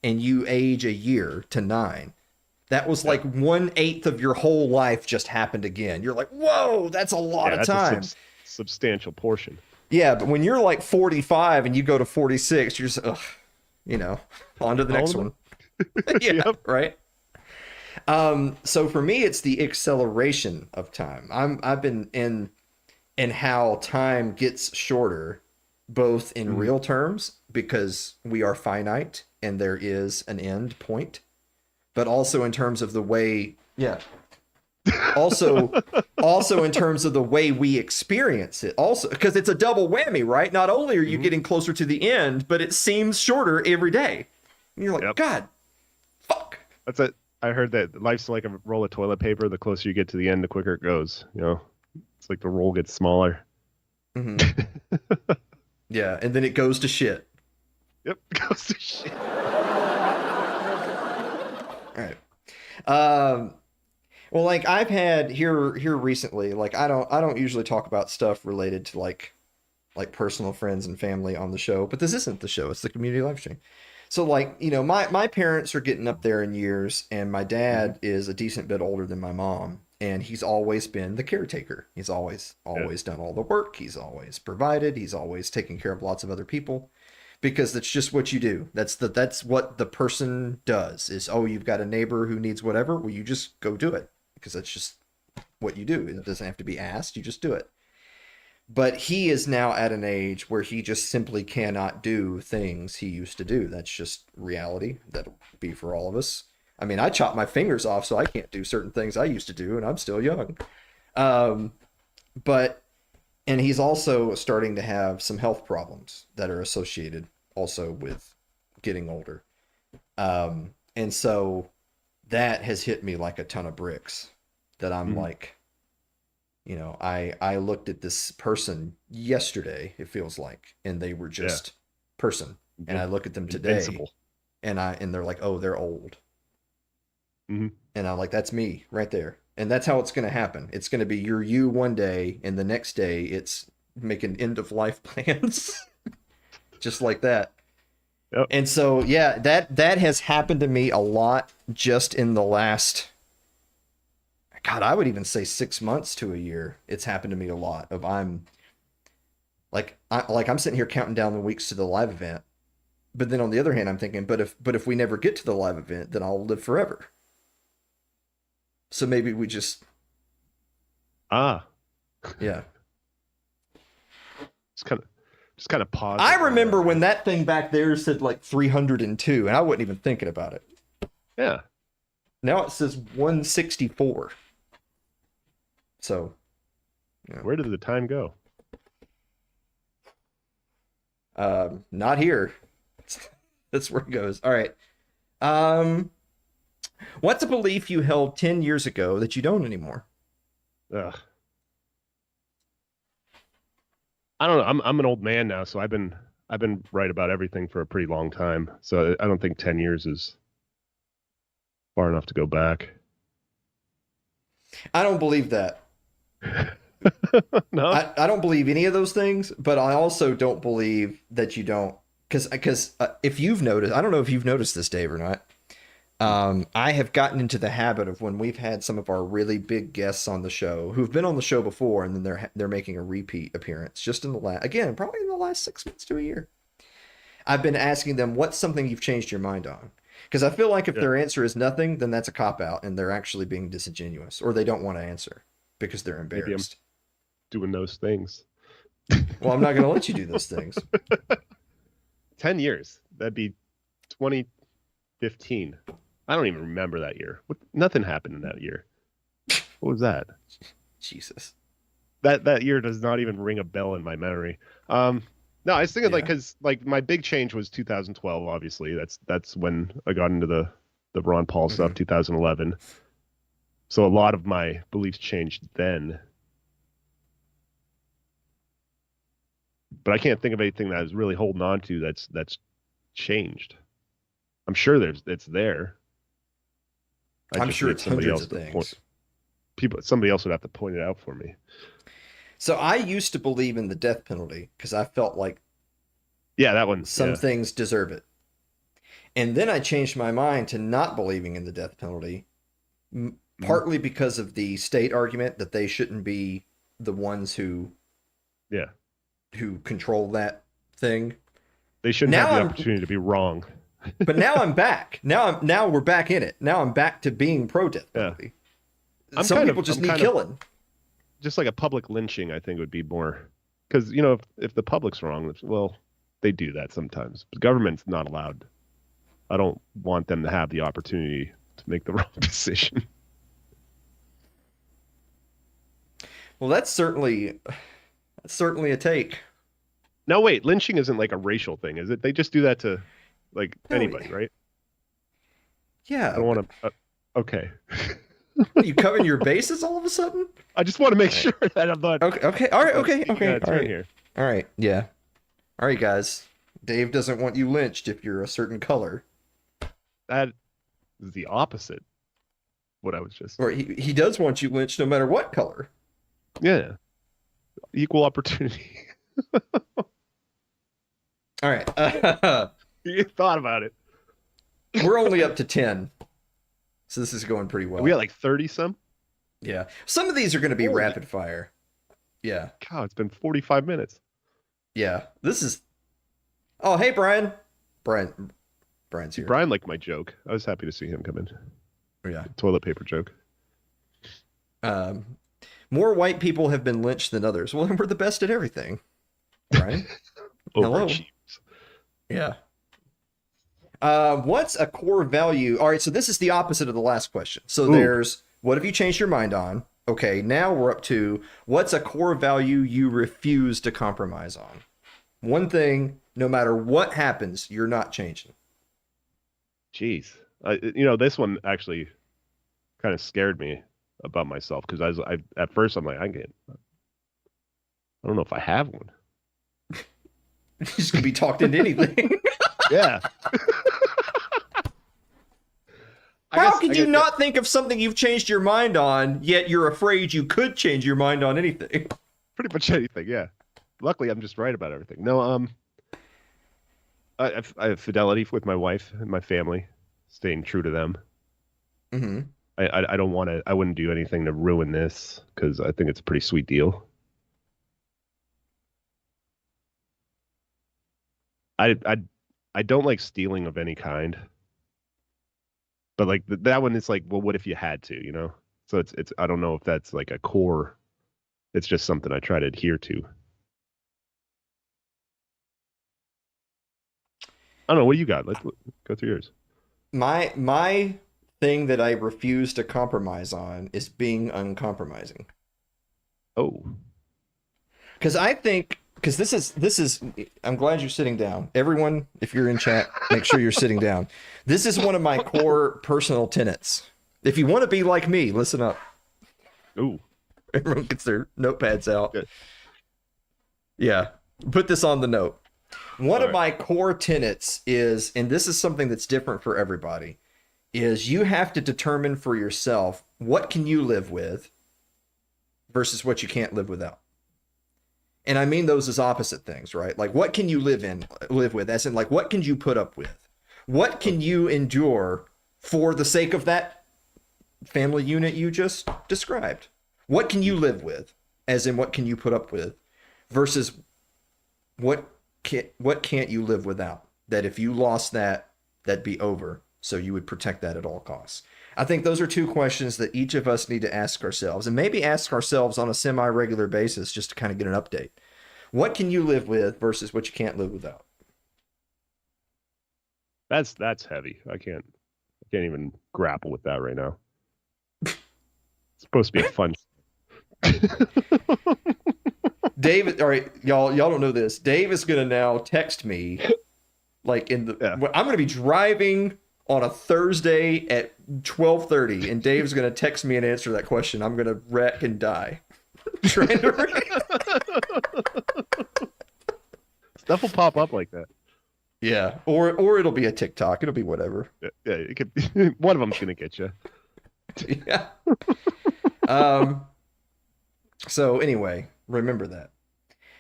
and you age a year to 9, that was like 1/8 of your whole life just happened again. You're like, whoa, that's a lot of That's time. a substantial portion. Yeah, but when you're like 45 and you go to 46, you're just, ugh, on to the All next of them? one. Yeah, Yep. right. So for me, it's the acceleration of time. I've been in how time gets shorter, both in Mhm. real terms because we are finite and there is an end point, but also in terms of the way, yeah, also in terms of the way we experience it. Also, because it's a double whammy, right? Not only are you Mhm. getting closer to the end, but it seems shorter every day. And you're like, Yep. God, fuck. That's it. I heard that life's like a roll of toilet paper. The closer you get to the end, the quicker it goes. You know, it's like the roll gets smaller. Mm-hmm. Yeah, and then it goes to shit. Yep. Goes to shit. All right. Um, well, like I've had here recently, like I don't usually talk about stuff related to like personal friends and family on the show, but this isn't the show, it's the community live stream. So like, my parents are getting up there in years and my Mhm. dad is a decent bit older than my mom and he's always been the caretaker. He's always Yeah. always done all the work, he's always provided, he's always taken care of lots of other people because that's just what you do. That's what the person does is, oh, you've got a neighbor who needs whatever, well you just go do it because that's just what you do. It doesn't have to be asked, you just do it. But he is now at an age where he just simply cannot do things he used to do. That's just reality. That'll be for all of us. I mean, I chopped my fingers off, so I can't do certain things I used to do, and I'm still young. Um, but and he's also starting to have some health problems that are associated also with getting older. And so that has hit me like a ton of bricks. That I'm Mhm. like, I looked at this person yesterday, it feels like, and they were Yeah. just person. And I Invin- look at them today Invincible. and they're like, "Oh, they're old." Hmm. And I'm like, "That's me right there." And that's how it's going to happen. It's going to be you're you one day and the next day it's making end of life plans just like that. Yep. And so, yeah, that has happened to me a lot just in the last, God, I would even say 6 months to a year. It's happened to me a lot of I'm sitting here counting down the weeks to the live event, but then on the other hand, I'm thinking, but if we never get to the live event, then I'll live forever. So maybe we just, Ah, yeah. just kind of, just kind of pause I it right now, remember when right? that thing back there said like 302, and I wasn't even thinking about it. Yeah. Now it says 164. So, yeah. Where did the time go? Not here. That's where it goes. All right. Um, what's a belief you held 10 years ago that you don't anymore? Ugh. I don't know. I'm an old man now, so I've been right about everything for a pretty long time. So I don't think 10 years is far enough to go back. I don't believe that. No? I don't believe any of those things, but I also don't believe that you don't, because if you've noticed, I don't know if you've noticed this, Dave, or not. I have gotten into the habit of when we've had some of our really big guests on the show who've been on the show before, and then they're making a repeat appearance just in the last, again, probably in the last 6 months to a year. I've been asking them what's something you've changed your mind on, because I feel like if Yeah. their answer is nothing, then that's a cop out, and they're actually being disingenuous, or they don't want to answer because they're Maybe I'm embarrassed. doing those things. Well, I'm not going to let you do those things. 10 years. That'd be 2015. I don't even remember that year. Nothing happened in that year. What was that? Jesus. That year does not even ring a bell in my memory. Um, no, I was thinking like Yeah. because like my big change was 2012. Obviously, that's when I got into the Ron Paul stuff. Hmm. 2011. So a lot of my beliefs changed then, but I can't think of anything that I was really holding on to that's changed. I'm sure it's there. I I'm just sure need it's somebody hundreds else of to point things. somebody else would have to point it out for me. So I used to believe in the death penalty because I felt like Yeah, that one. some Yeah. things deserve it. And then I changed my mind to not believing in the death penalty, Mhm. partly because of the state argument that they shouldn't be the ones Yeah. who control that thing. They shouldn't have Now the I'm opportunity to be wrong. But now I'm back. Now we're back in it. Now I'm back to being pro death penalty. Some people just need killing. Just like a public lynching, I think would be more, because if the public's wrong, well, they do that sometimes. The government's not allowed. I don't want them to have the opportunity to make the wrong decision. Well, that's certainly a take. No, wait, lynching isn't like a racial thing, is it? They just do that to like anybody, right? Yeah. I don't want to. Okay. You covering your bases all of a sudden? I just want to make sure that I'm not. Okay. All right. Okay. All right. Here. All right. Yeah. All right, guys. Dave doesn't want you lynched if you're a certain color. That is the opposite. What I was just. Or he does want you lynched no matter what color. Yeah. Equal opportunity. All right. You thought about it. We're only up to 10. So this is going pretty well. We got like 30 some? Yeah. Some of these are going to be rapid fire. Yeah. God, it's been 45 minutes. Yeah. This is... Oh, hey, Brian. Brian's here. Brian liked my joke. I was happy to see him come in. Yeah. Toilet paper joke. More white people have been lynched than others. Well, we're the best at everything. Brian? Hello. Yeah. What's a core value? All right, so this is the opposite of the last question. So there's, what have you changed your mind on? Okay, now we're up to, what's a core value you refuse to compromise on? One thing, no matter what happens, you're not changing. Jeez. This one actually kind of scared me about myself, because at first I'm like, I don't know if I have one. Just gonna be talked into anything. Yeah. How could you not think of something you've changed your mind on, yet you're afraid you could change your mind on anything? Pretty much anything, yeah. Luckily, I'm just right about everything. No, I have fidelity with my wife and my family, staying true to them. Mm-hmm. I don't want to. I wouldn't do anything to ruin this, because I think it's a pretty sweet deal. I don't like stealing of any kind. But like that one, it's like, well, what if you had to, So it's I don't know if that's like a core. It's just something I try to adhere to. I don't know. What do you got? Let's go through yours. My thing that I refuse to compromise on is being uncompromising. Oh. Because this is, I'm glad you're sitting down. Everyone, if you're in chat, make sure you're sitting down. This is one of my core personal tenets. If you want to be like me, listen up. Ooh. Everyone gets their notepads out. Good. Yeah. Put this on the note. One of my core tenets is, and this is something that's different for everybody, is you have to determine for yourself what can you live with versus what you can't live without. And I mean those as opposite things, right? Like, what can you live with? As in, like, what can you put up with? What can you endure for the sake of that family unit you just described? What can you live with? As in, what can you put up with? Versus what can't you live without? That if you lost that, that'd be over. So you would protect that at all costs. I think those are two questions that each of us need to ask ourselves, and maybe ask ourselves on a semi-regular basis just to kind of get an update. What can you live with versus what you can't live without? That's heavy. I can't even grapple with that right now. It's supposed to be a fun. Dave, all right, y'all don't know this. Dave is gonna now text me, like I'm gonna be driving on a Thursday at 12:30, and Dave's gonna text me and answer that question. I'm gonna wreck and die. Trying to Stuff will pop up like that. Yeah, or it'll be a TikTok. It'll be whatever. Yeah, it could. One of them's gonna get you. Yeah. So anyway, remember that.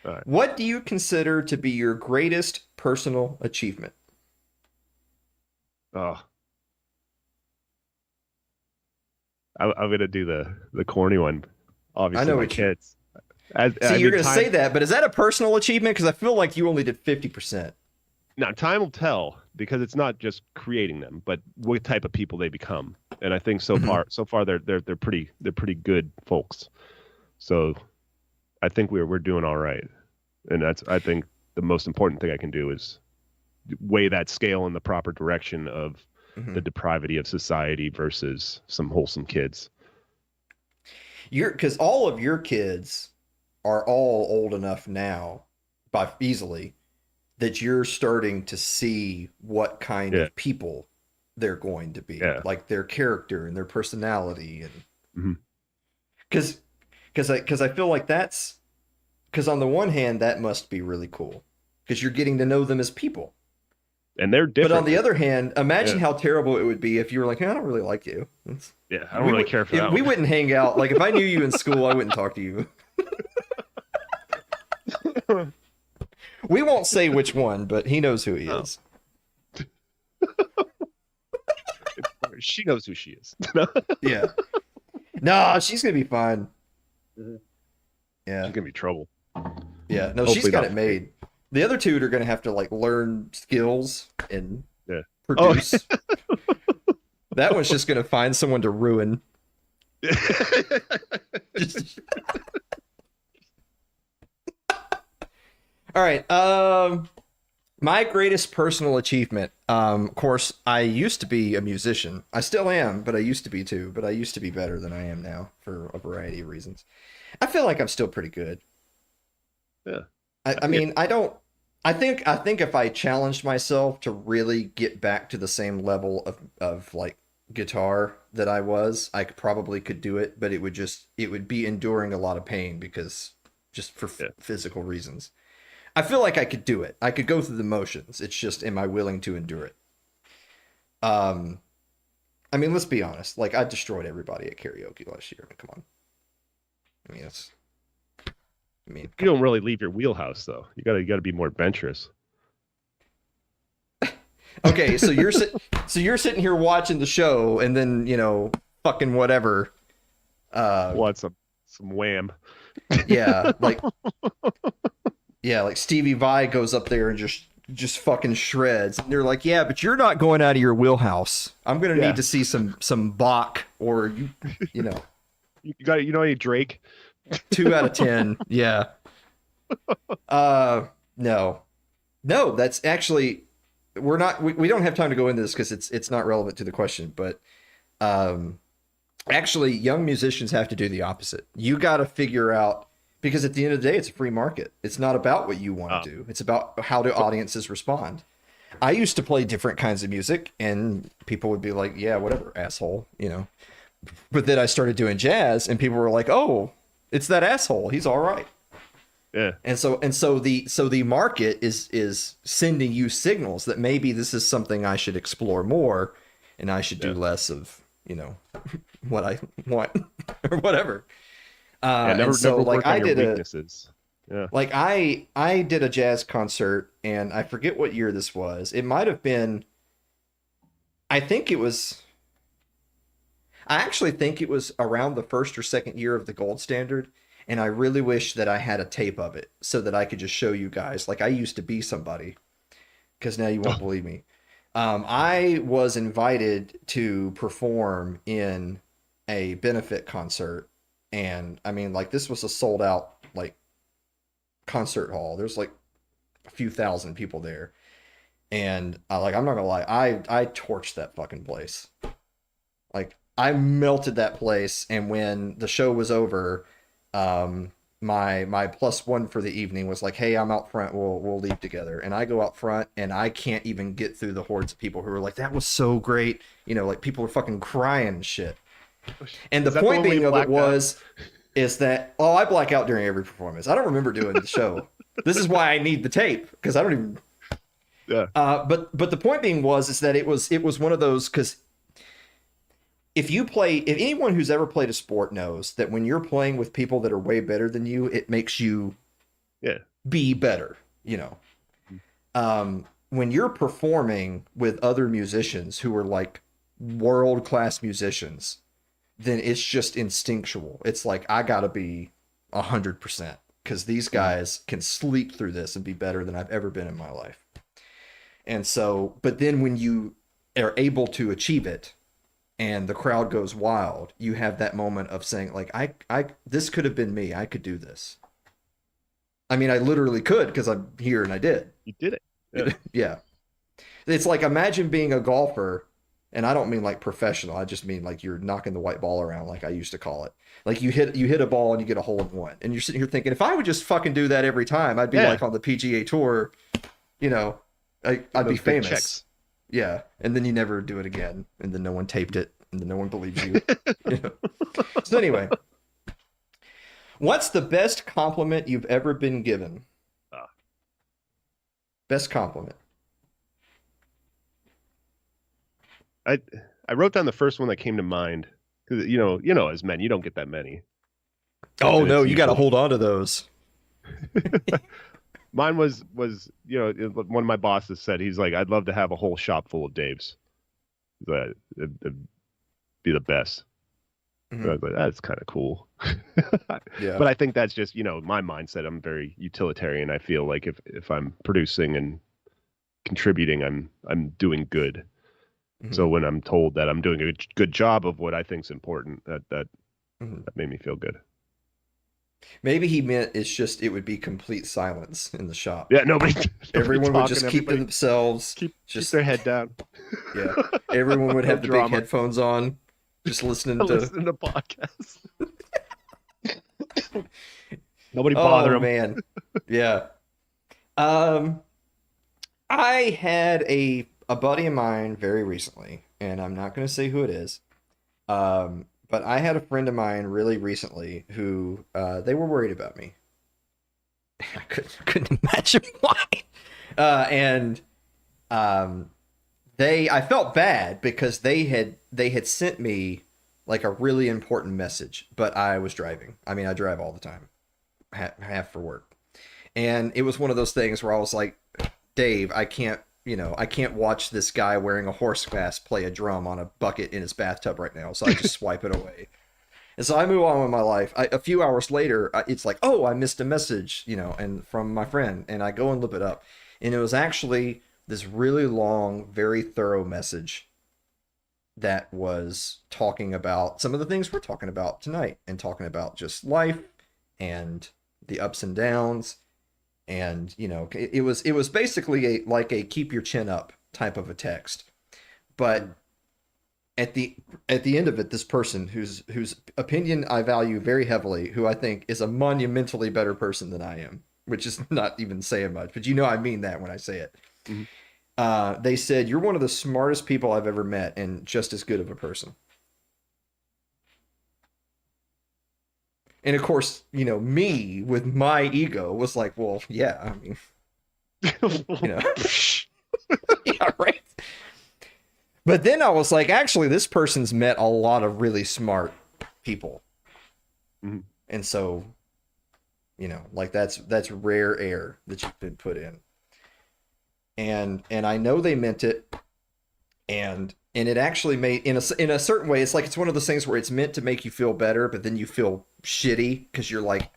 All right. What do you consider to be your greatest personal achievement? Oh, I'm gonna do the corny one. Obviously, I know my kids. See, you're gonna say that, but is that a personal achievement? Because I feel like you only did 50%. Now, time will tell because it's not just creating them, but what type of people they become. And I think Mhm. so far they're pretty good folks. So I think we're doing all right. And that's I think the most important thing I can do is weigh that scale in the proper direction of the Mhm. depravity of society versus some wholesome kids. You're because all of your kids are all old enough now, by easily, that you're starting to see what kind Yeah, of people they're going to be, yeah. like their character and their personality, and Hmm. because I feel like that's because on the one hand that must be really cool because you're getting to know them as people. And they're But on different. the other hand, imagine Yeah, how terrible it would be if you were like, "Hey, I don't really like you. yeah. I don't really care for that We one. wouldn't hang out. Like if I knew you in school, I wouldn't talk to you. We won't say which one, but he knows who he Oh, is. she knows who she is. Yeah. No, she's gonna be fine. Mhm. Yeah. She's gonna be trouble. Yeah. No, she's Hopefully got not it for me. made. The other two are gonna have to like learn skills and Yeah. Oh. produce. That one's just gonna find someone to ruin. All right. My greatest personal achievement. Of course, I used to be a musician. I still am, but I used to be too. But I used to be better than I am now for a variety of reasons. I feel like I'm still pretty good. Yeah. I mean, I don't. I think if I challenged myself to really get back to the same level of like guitar that I was, I probably could do it. But it would be enduring a lot of pain because just for Yeah. physical reasons. I feel like I could do it. I could go through the motions. It's just, am I willing to endure it? Um, I mean, let's be honest. Like, I destroyed everybody at karaoke last year. I mean, come on. I mean, it's. I mean, You come don't on. really leave your wheelhouse though. You gotta be more adventurous. Okay, so you're sitting here watching the show, and then fucking whatever. Uh, Want some wham. yeah, like Stevie Vai goes up there and just fucking shreds, and they're like, yeah, but you're not going out of your wheelhouse. I'm gonna need Yeah. to see some Bach or you know You got any Drake? 2 out of 10. Yeah. Uh, no, no. That's actually we're not. We don't have time to go into this because it's not relevant to the question. But um, actually, young musicians have to do the opposite. You got to figure out because at the end of the day, it's a free market. It's not about what you want Oh. to do. It's about how do So audiences respond. I used to play different kinds of music, and people would be like, "Yeah, whatever, asshole." But then I started doing jazz, and people were like, "Oh, it's that asshole. He's all right." yeah. And so the market is sending you signals that maybe this is something I should explore more, and I should do Yeah. less of what I want or whatever. Yeah. And so Never like work on I your did a weaknesses. Yeah. like I did a jazz concert, and I forget what year this was. It might have been. I think it was. I actually think it was around the first or second year of the gold standard. And I really wish that I had a tape of it so that I could just show you guys. Like I used to be somebody, because now you won't believe me. I was invited to perform in a benefit concert. And I mean, like, this was a sold out, like, concert hall. There's like a few thousand people there. And I'm not gonna lie, I torched that fucking place. Like I melted that place, and when the show was over, my plus one for the evening was like, "Hey, I'm out front. We'll leave together." And I go out front, and I can't even get through the hordes of people who are like, "That was so great!" Like people are fucking crying and shit. And the Is that the point one where you being of it blacked out? was, is that I black out during every performance. I don't remember doing the show. This is why I need the tape because I don't even. Yeah. But the point being was is that it was one of those because if anyone who's ever played a sport knows that when you're playing with people that are way better than you, it makes you Yeah. be better. When you're performing with other musicians who are like world class musicians, then it's just instinctual. It's like I gotta be 100% because these Mhm. guys can sleep through this and be better than I've ever been in my life. And so, but then when you are able to achieve it and the crowd goes wild, you have that moment of saying like, this could have been me. I could do this. I mean, I literally could because I'm here and I did. You did it. Yeah. Yeah. It's like, imagine being a golfer, and I don't mean like professional. I just mean like you're knocking the white ball around, like I used to call it. Like you hit a ball and you get a hole in one, and you're sitting here thinking, if I would just fucking do that every time, I'd be Yeah. like on the PGA Tour, you know, I'd be Those big famous. checks. Yeah, and then you never do it again, and then no one taped it, and then no one believes you. You know? So anyway, what's the best compliment you've ever been given? Uh, Best compliment. I wrote down the first one that came to mind because as men, you don't get that many. Oh And no, it's you got to usually- hold on to those. Mine was one of my bosses said, he's like, I'd love to have a whole shop full of Daves. It'd be the best. Mhm. And I was like, that's kind of cool. Yeah. But I think that's just my mindset. I'm very utilitarian. I feel like if I'm producing and contributing, I'm doing good. Mhm. So when I'm told that I'm doing a good job of what I think is important, that Mhm. made me feel good. Maybe he meant it would be complete silence in the shop. Yeah, nobody. Everyone would talking, just keep to everybody themselves. keep just their head down. Yeah. Everyone would No have the drama. big headphones on, just listening to. Listen to podcasts. Nobody bother Oh them. man, yeah. Um, I had a buddy of mine very recently, and I'm not going to say who it is. But I had a friend of mine really recently who they were worried about me. I couldn't imagine why. And I felt bad because they had sent me like a really important message, but I was driving. I mean, I drive all the time, half for work. And it was one of those things where I was like, Dave, I can't watch this guy wearing a horse mask play a drum on a bucket in his bathtub right now. So I just swipe it away. And so I move on with my life. A few hours later, it's like, oh, I missed a message, and from my friend. And I go and look it up. And it was actually this really long, very thorough message that was talking about some of the things we're talking about tonight, and talking about just life and the ups and downs. And it was basically a keep your chin up type of a text. But at the end of it, this person whose opinion I value very heavily, who I think is a monumentally better person than I am, which is not even saying much, but I mean that when I say it. Mm-hmm. They said, you're one of the smartest people I've ever met, and just as good of a person. And of course, me with my ego was like, well, yeah, I mean, yeah, right. But then I was like, actually, this person's met a lot of really smart people. Mm-hmm. And so, like that's rare air that you've been put in. And I know they meant it. And it actually made, in a certain way, it's like, it's one of those things where it's meant to make you feel better, but then you feel shitty because you're like,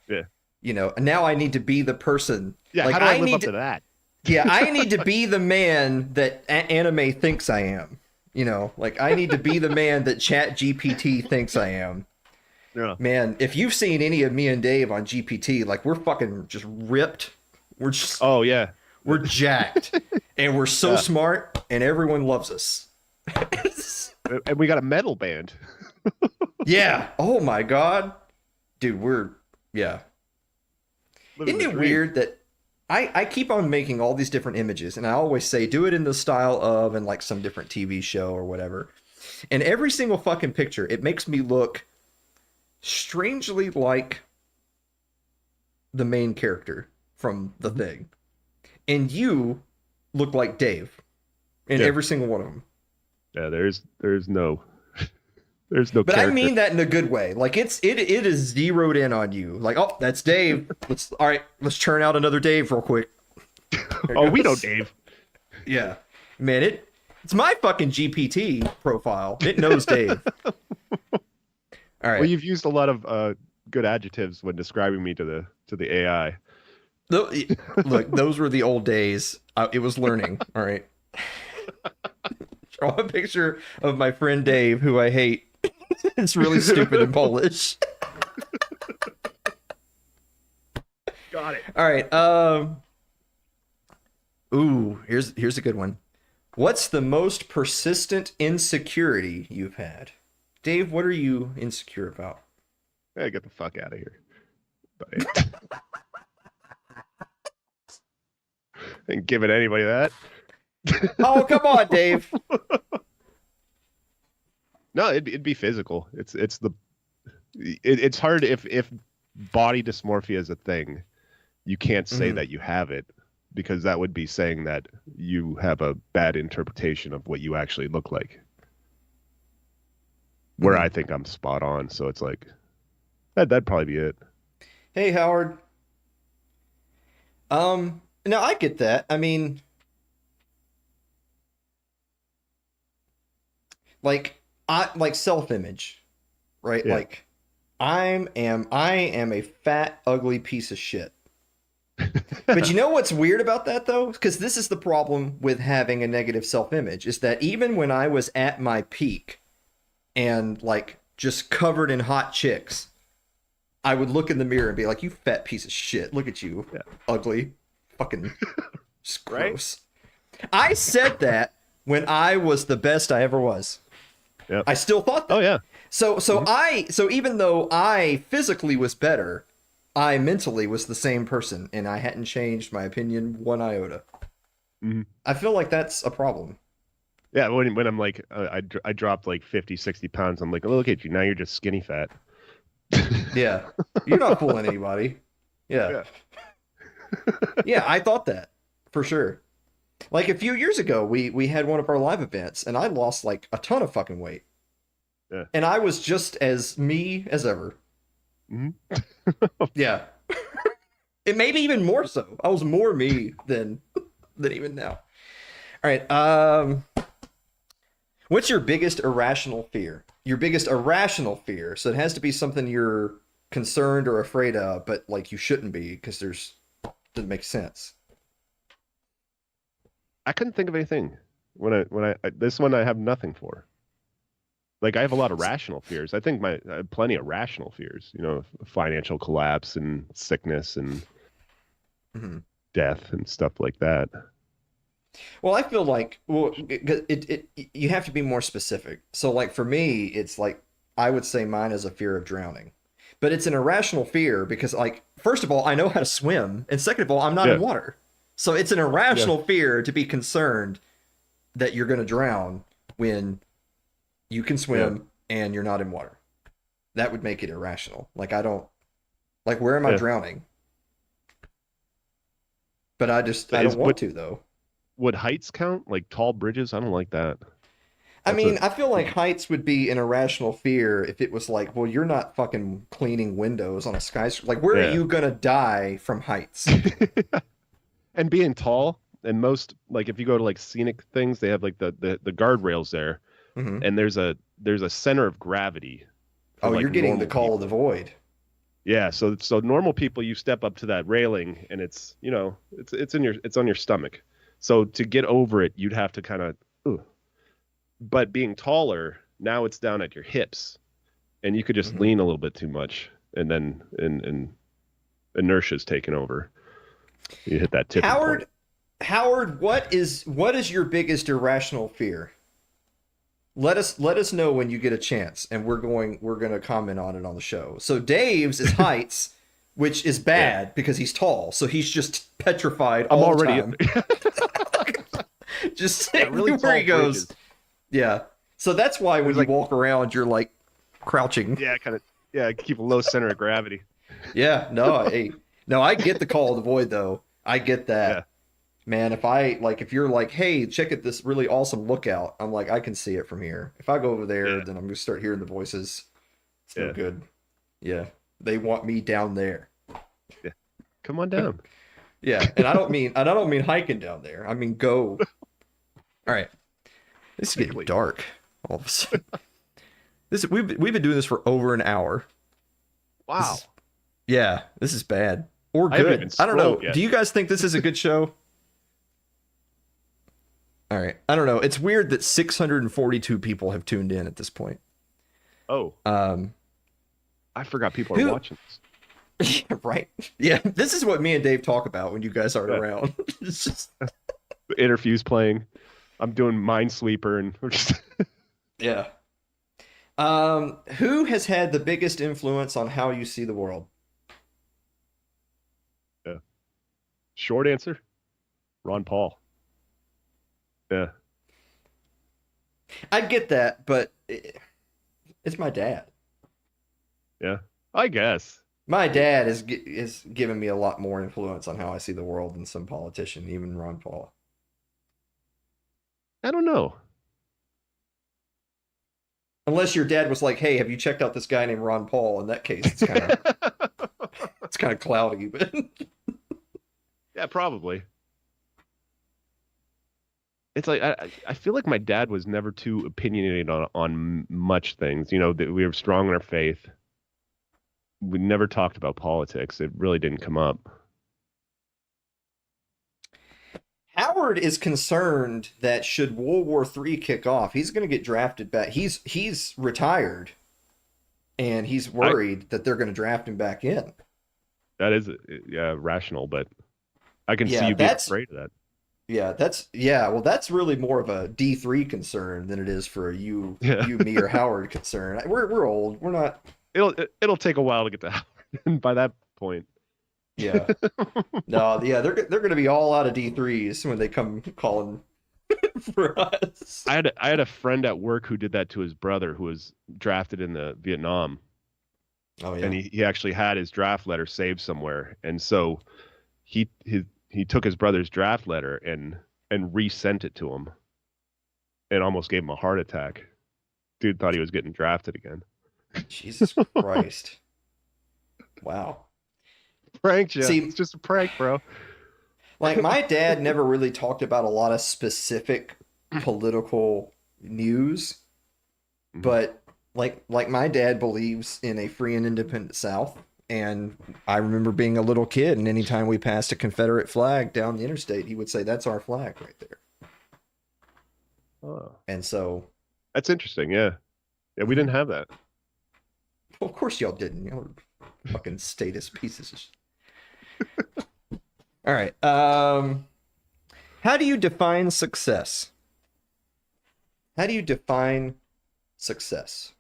now I need to be the person. Yeah, like, how do I live up to that? Yeah, I need to be the man that anime thinks I am. Like, I need to be the man that ChatGPT thinks I am. Yeah. Man, if you've seen any of me and Dave on GPT, like, we're fucking just ripped. We're just, oh yeah, we're jacked, and we're so smart, and everyone loves us. And we got a metal band. Yeah. Oh my god, dude, yeah. Living Isn't the it dream. weird that I keep on making all these different images, and I always say do it in the style of, and like some different TV show or whatever. And every single fucking picture, it makes me look strangely like the main character from the thing. And you look like Dave in every single one of them. Yeah, there's no there's no But character. I mean that in a good way. Like, it is zeroed in on you. Like, oh, that's Dave. Let's churn out another Dave real quick. Oh, we know Dave. Yeah. Man, it's my fucking GPT profile. It knows Dave. All right. Well, you've used a lot of good adjectives when describing me to the AI. Look, those were the old days. It was learning. All right. Draw a picture of my friend Dave, who I hate. It's really stupid in Polish. Got it. All right. Ooh, here's a good one. What's the most persistent insecurity you've had? Dave, what are you insecure about? Hey, get the fuck out of here. But, ain't giving anybody that. Oh, come on, Dave. No, it'd be physical. It's hard if body dysmorphia is a thing. You can't say that you have it, because that would be saying that you have a bad interpretation of what you actually look like. Where I think I'm spot on, so it's like that'd probably be it. Hey, Howard. No, I get that. I mean, I like self-image, right? Yeah. Like I am a fat, ugly piece of shit. But you know what's weird about that though? Because this is the problem with having a negative self-image, is that even when I was at my peak and like just covered in hot chicks, I would look in the mirror and be like, "You fat piece of shit! Look at you, ugly, fucking gross." Right? I said that when I was the best I ever was. Yep. I still thought that. Oh yeah. So even though I physically was better, I mentally was the same person, and I hadn't changed my opinion one iota. Mm-hmm. I feel like that's a problem. Yeah, when I'm like, I dropped like 50, 60 pounds. I'm like, oh, look at you. Now you're just skinny fat. Yeah. You're not fooling anybody. Yeah. Yeah, I thought that for sure. Like a few years ago, we had one of our live events, and I lost like a ton of fucking weight. Yeah. And I was just as me as ever. Mm-hmm. Yeah. It maybe even more so. I was more me than even now. All right. What's your biggest irrational fear? Your biggest irrational fear. So it has to be something you're concerned or afraid of, but like you shouldn't be, because doesn't make sense. I couldn't think of anything this one I have nothing for. Like I have a lot of rational fears. I think I have plenty of rational fears. You know, financial collapse and sickness and death and stuff like that. Well, I feel like you have to be more specific. So like for me, it's like I would say mine is a fear of drowning. But it's an irrational fear because like first of all, I know how to swim, and second of all, I'm not in water. So it's an irrational fear to be concerned that you're going to drown when you can swim and you're not in water. That would make it irrational. Like where am I drowning? But I don't want to though. Would heights count? Like tall bridges? I don't like that. I feel like heights would be an irrational fear if it was like, well, you're not fucking cleaning windows on a skyscraper. Like, where are you gonna die from heights? And being tall, and most, like if you go to like scenic things, they have like the guardrails there, and there's a center of gravity. Oh, like you're getting the call of the void. Yeah, so normal people, you step up to that railing, and it's it's on your stomach. So to get over it, you'd have to kind of, but being taller, now it's down at your hips, and you could just lean a little bit too much, and then inertia's taken over. You hit that tipping point. Howard, what is your biggest irrational fear? Let us know when you get a chance, and we're going to comment on it on the show. So Dave's is heights, which is bad because he's tall, so he's just petrified all the time. Just sitting really where he goes. Bridges. Yeah. So that's why when you walk around, you're like crouching. Yeah, kind of. Yeah, keep a low center of gravity. Yeah. No. No, I get the call of the void though. I get that. Yeah. Man, if you're like, hey, check out this really awesome lookout, I'm like, I can see it from here. If I go over there, then I'm gonna start hearing the voices. It's no good. Yeah. They want me down there. Yeah. Come on down. Yeah. And I don't mean hiking down there. I mean go. All right. This is getting dark all of a sudden. We've been doing this for over an hour. Wow. This is bad. Or good. I don't know. Yet. Do you guys think this is a good show? All right. I don't know. It's weird that 642 people have tuned in at this point. Oh, Um, I forgot people are who? watching this. Yeah, right. Yeah, this is what me and Dave talk about when you guys aren't Yeah, around. It's just the interview's playing. I'm doing Minesweeper, and we're just yeah. Who has had the biggest influence on how you see the world? yeah. Short answer, Ron Paul. Yeah, I get that, but it's my dad. yeah. I guess. My dad is given me a lot more influence on how I see the world than some politician, even Ron Paul. I don't know. Unless your dad was like, "Hey, have you checked out this guy named Ron Paul?" In that case, it's kind of cloudy, but Yeah, probably. It's like I feel like my dad was never too opinionated on much things. You know, that we were strong in our faith. We never talked about politics. It really didn't come up. Howard is concerned that should World War III kick off, he's going to get drafted back. He's retired, and he's I worried that they're going to draft him back in. That is yeah rational, but I can see Yeah, you being that's afraid of that. yeah. Well, that's really more of a D3 concern than it is for a Yeah, me, or Howard concern. We're old. We're not. it'll take a while to get to Howard, and by that point, Yeah. No. Yeah. They're going to be all out of D3s when they come calling for us. I had a friend at work who did that to his brother who was drafted in the Vietnam, Oh and yeah. he actually had his draft letter saved somewhere, and so he took his brother's draft letter and resent it to him, and almost gave him a heart attack. Dude thought he was getting drafted again. Jesus Christ. Wow. Prank you. It's See, just a prank, bro. like my dad never really talked about a lot of specific political news, Mhm. but like my dad believes in a free and independent South. And I remember being a little kid, and anytime we passed a Confederate flag down the interstate, he would say, "That's our flag right there." Oh, And so, that's interesting. Yeah, yeah, we didn't have that. well, of course, y'all didn't. Y'all are fucking statist pieces of shit. All right. How do you define success? How do you define success?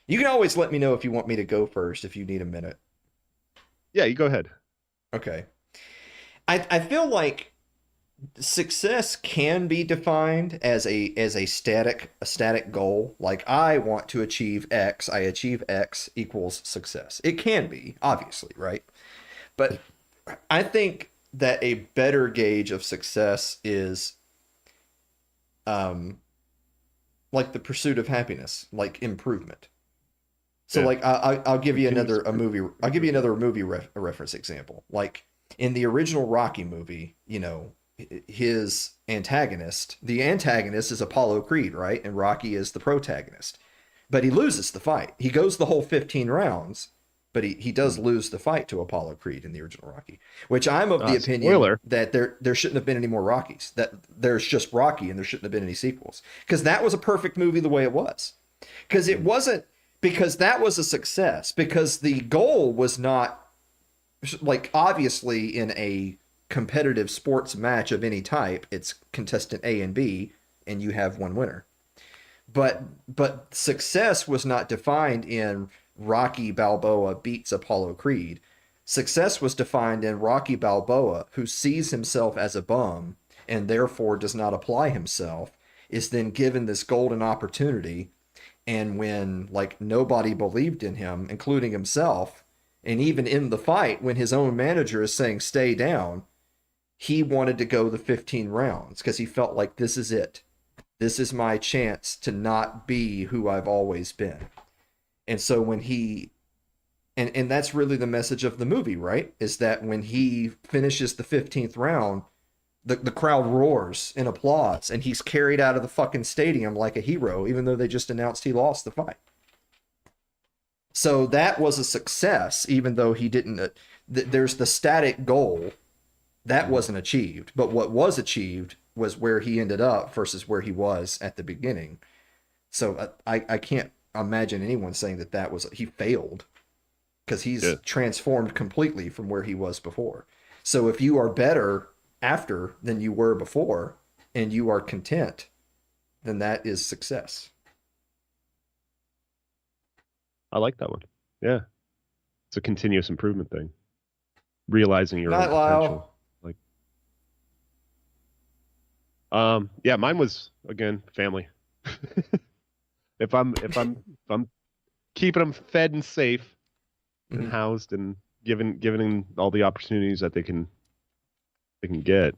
You can always let me know if you want me to go first if you need a minute. Yeah, you go ahead. Okay. I feel like success can be defined as a static goal. Like I want to achieve X, I achieve X equals success. It can be, obviously, right? But I think that a better gauge of success is um like the pursuit of happiness, like improvement. So Yeah, like I'll give you continuous another a movie. I'll give you improvement. another movie a reference example. Like in the original Rocky movie, his antagonist, the antagonist is Apollo Creed, right? And Rocky is the protagonist. But he loses the fight. He goes the whole 15 rounds, but he does Mhm. lose the fight to Apollo Creed in the original Rocky. Which I'm of the opinion Spoiler. that there shouldn't have been any more Rockies. That there's just Rocky and there shouldn't have been any sequels. Because that was a perfect movie the way it was. Because it Mhm. wasn't because that was a success because the goal was not like obviously in a competitive sports match of any type it's contestant A and B and you have one winner, but success was not defined in Rocky Balboa beats Apollo Creed. Success was defined in Rocky Balboa, who sees himself as a bum and therefore does not apply himself, is then given this golden opportunity. And when like nobody believed in him, including himself, and even in the fight, when his own manager is saying stay down, he wanted to go the 15 rounds because he felt like this is it. This is my chance to not be who I've always been. And so when he and that's really the message of the movie, right? Is that when he finishes the 15th round, the crowd roars in applause and he's carried out of the fucking stadium like a hero, even though they just announced he lost the fight. So that was a success, even though he didn't. There's the static goal, That Mhm. wasn't achieved. But what was achieved was where he ended up versus where he was at the beginning. So I can't imagine anyone saying that he failed, because he's Yeah, transformed completely from where he was before. So if you are better after than you were before and you are content, then that is success. I like that one. Yeah, it's a continuous improvement thing, realizing your own Night, potential. Lyle. Like, yeah, mine was again family. If I'm keeping them fed and safe and Mm-hmm. housed and giving them all the opportunities that they can get.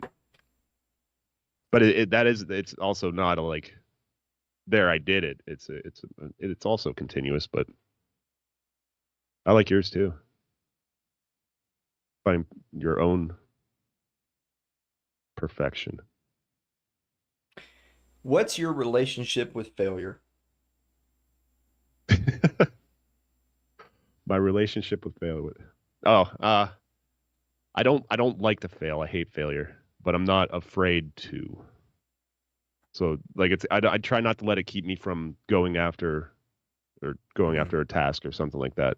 But it's also not a like there I did it. It's also continuous, but I like yours too. Find your own perfection. What's your relationship with failure? My relationship with failure. Oh, I don't like to fail. I hate failure, but I'm not afraid to. So like I try not to let it keep me from going Mm-hmm. after a task or something like that.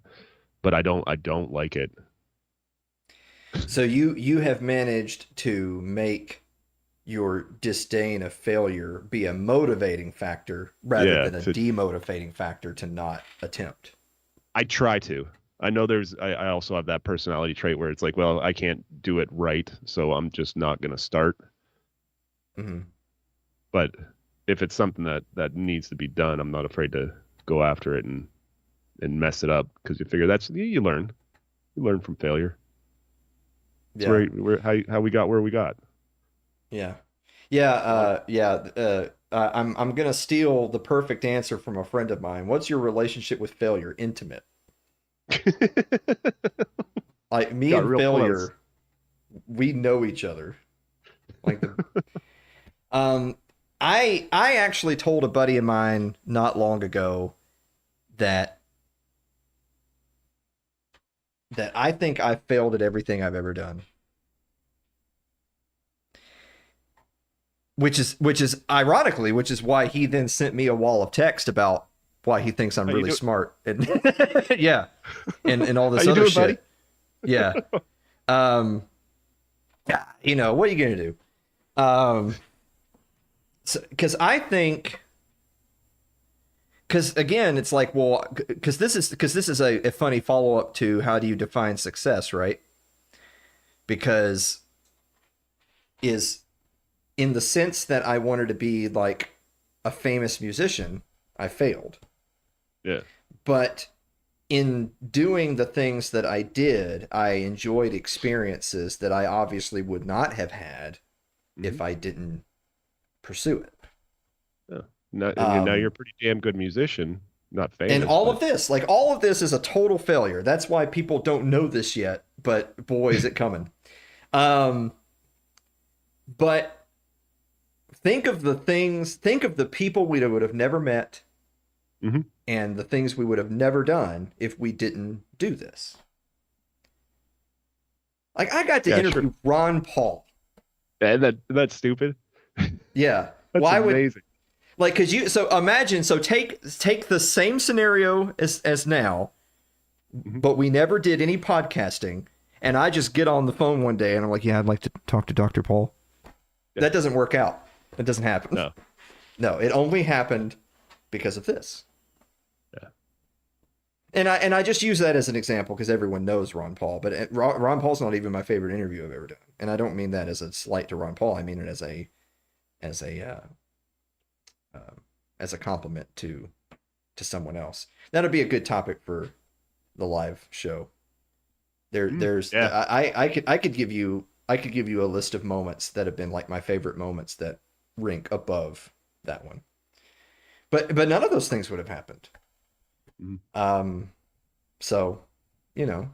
But I don't like it. So you have managed to make your disdain of failure be a motivating factor rather Yeah, than a to demotivating factor to not attempt. I try to. I know I also have that personality trait where it's like, well, I can't do it right, so I'm just not gonna start. Mm-hmm. But if it's something that needs to be done, I'm not afraid to go after it and mess it up because you figure you learn from failure. It's Yeah. how we got where we got. Yeah. Yeah, Like, I'm gonna steal the perfect answer from a friend of mine. What's your relationship with failure? Intimate. Like me got and real close. failure, we know each other. Like the um, I actually told a buddy of mine not long ago that I think I failed at everything I've ever done, which is ironically, which is why he then sent me a wall of text about why he thinks I'm How you really do? smart and yeah, and all How this you other doing, buddy? shit. Yeah. Um, yeah, what are you gonna do? Um, because I think, because again, it's like, well, because this is a funny follow up to how do you define success, right? Because is in the sense that I wanted to be like a famous musician, I failed. Yeah. But in doing the things that I did, I enjoyed experiences that I obviously would not have had Hmm. if I didn't pursue it. Yeah. Now you're Um, a pretty damn good musician. Not and famous, all but of this, like all of this, is a total failure. That's why people don't know this yet. But boy, is it coming. Um, but think of the people we would have never met hmm and the things we would have never done if we didn't do this. Like I got to yeah, sure. interview Ron Paul. And that's stupid. Yeah. That's Why would amazing. like cuz you so imagine so take the same scenario as now, Hmm. but we never did any podcasting, and I just get on the phone one day and I'm like, "Yeah, I'd like to talk to Dr. Paul." Yeah. That doesn't work out. It doesn't happen. No. No, it only happened because of this. Yeah. And I just use that as an example because everyone knows Ron Paul, but Ron Paul's not even my favorite interview I've ever done. And I don't mean that as a slight to Ron Paul. I mean it as a um, as a compliment to someone else. That'll be a good topic for the live show. There's Yeah. I could give you a list of moments that have been like my favorite moments that rank above that one. But none of those things would have happened. Mhm. Um, so you know,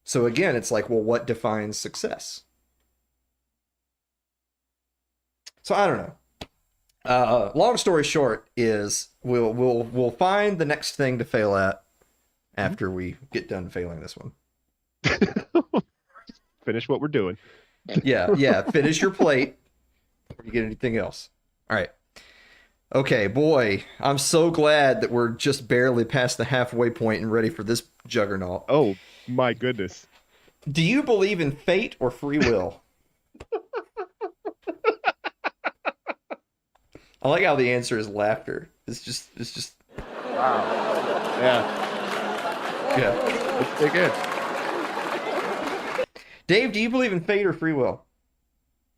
so again, it's like, well, what defines success? So I don't know. Long story short is we'll find the next thing to fail at Mhm. after we get done failing this one. Finish what we're doing. Yeah. Finish your plate before you get anything else. All right. Okay, boy, I'm so glad that we're just barely past the halfway point and ready for this juggernaut. Oh my goodness. Do you believe in fate or free will? I like how the answer is laughter. It's just Yeah. yeah. Let's dig in. Dave, do you believe in fate or free will?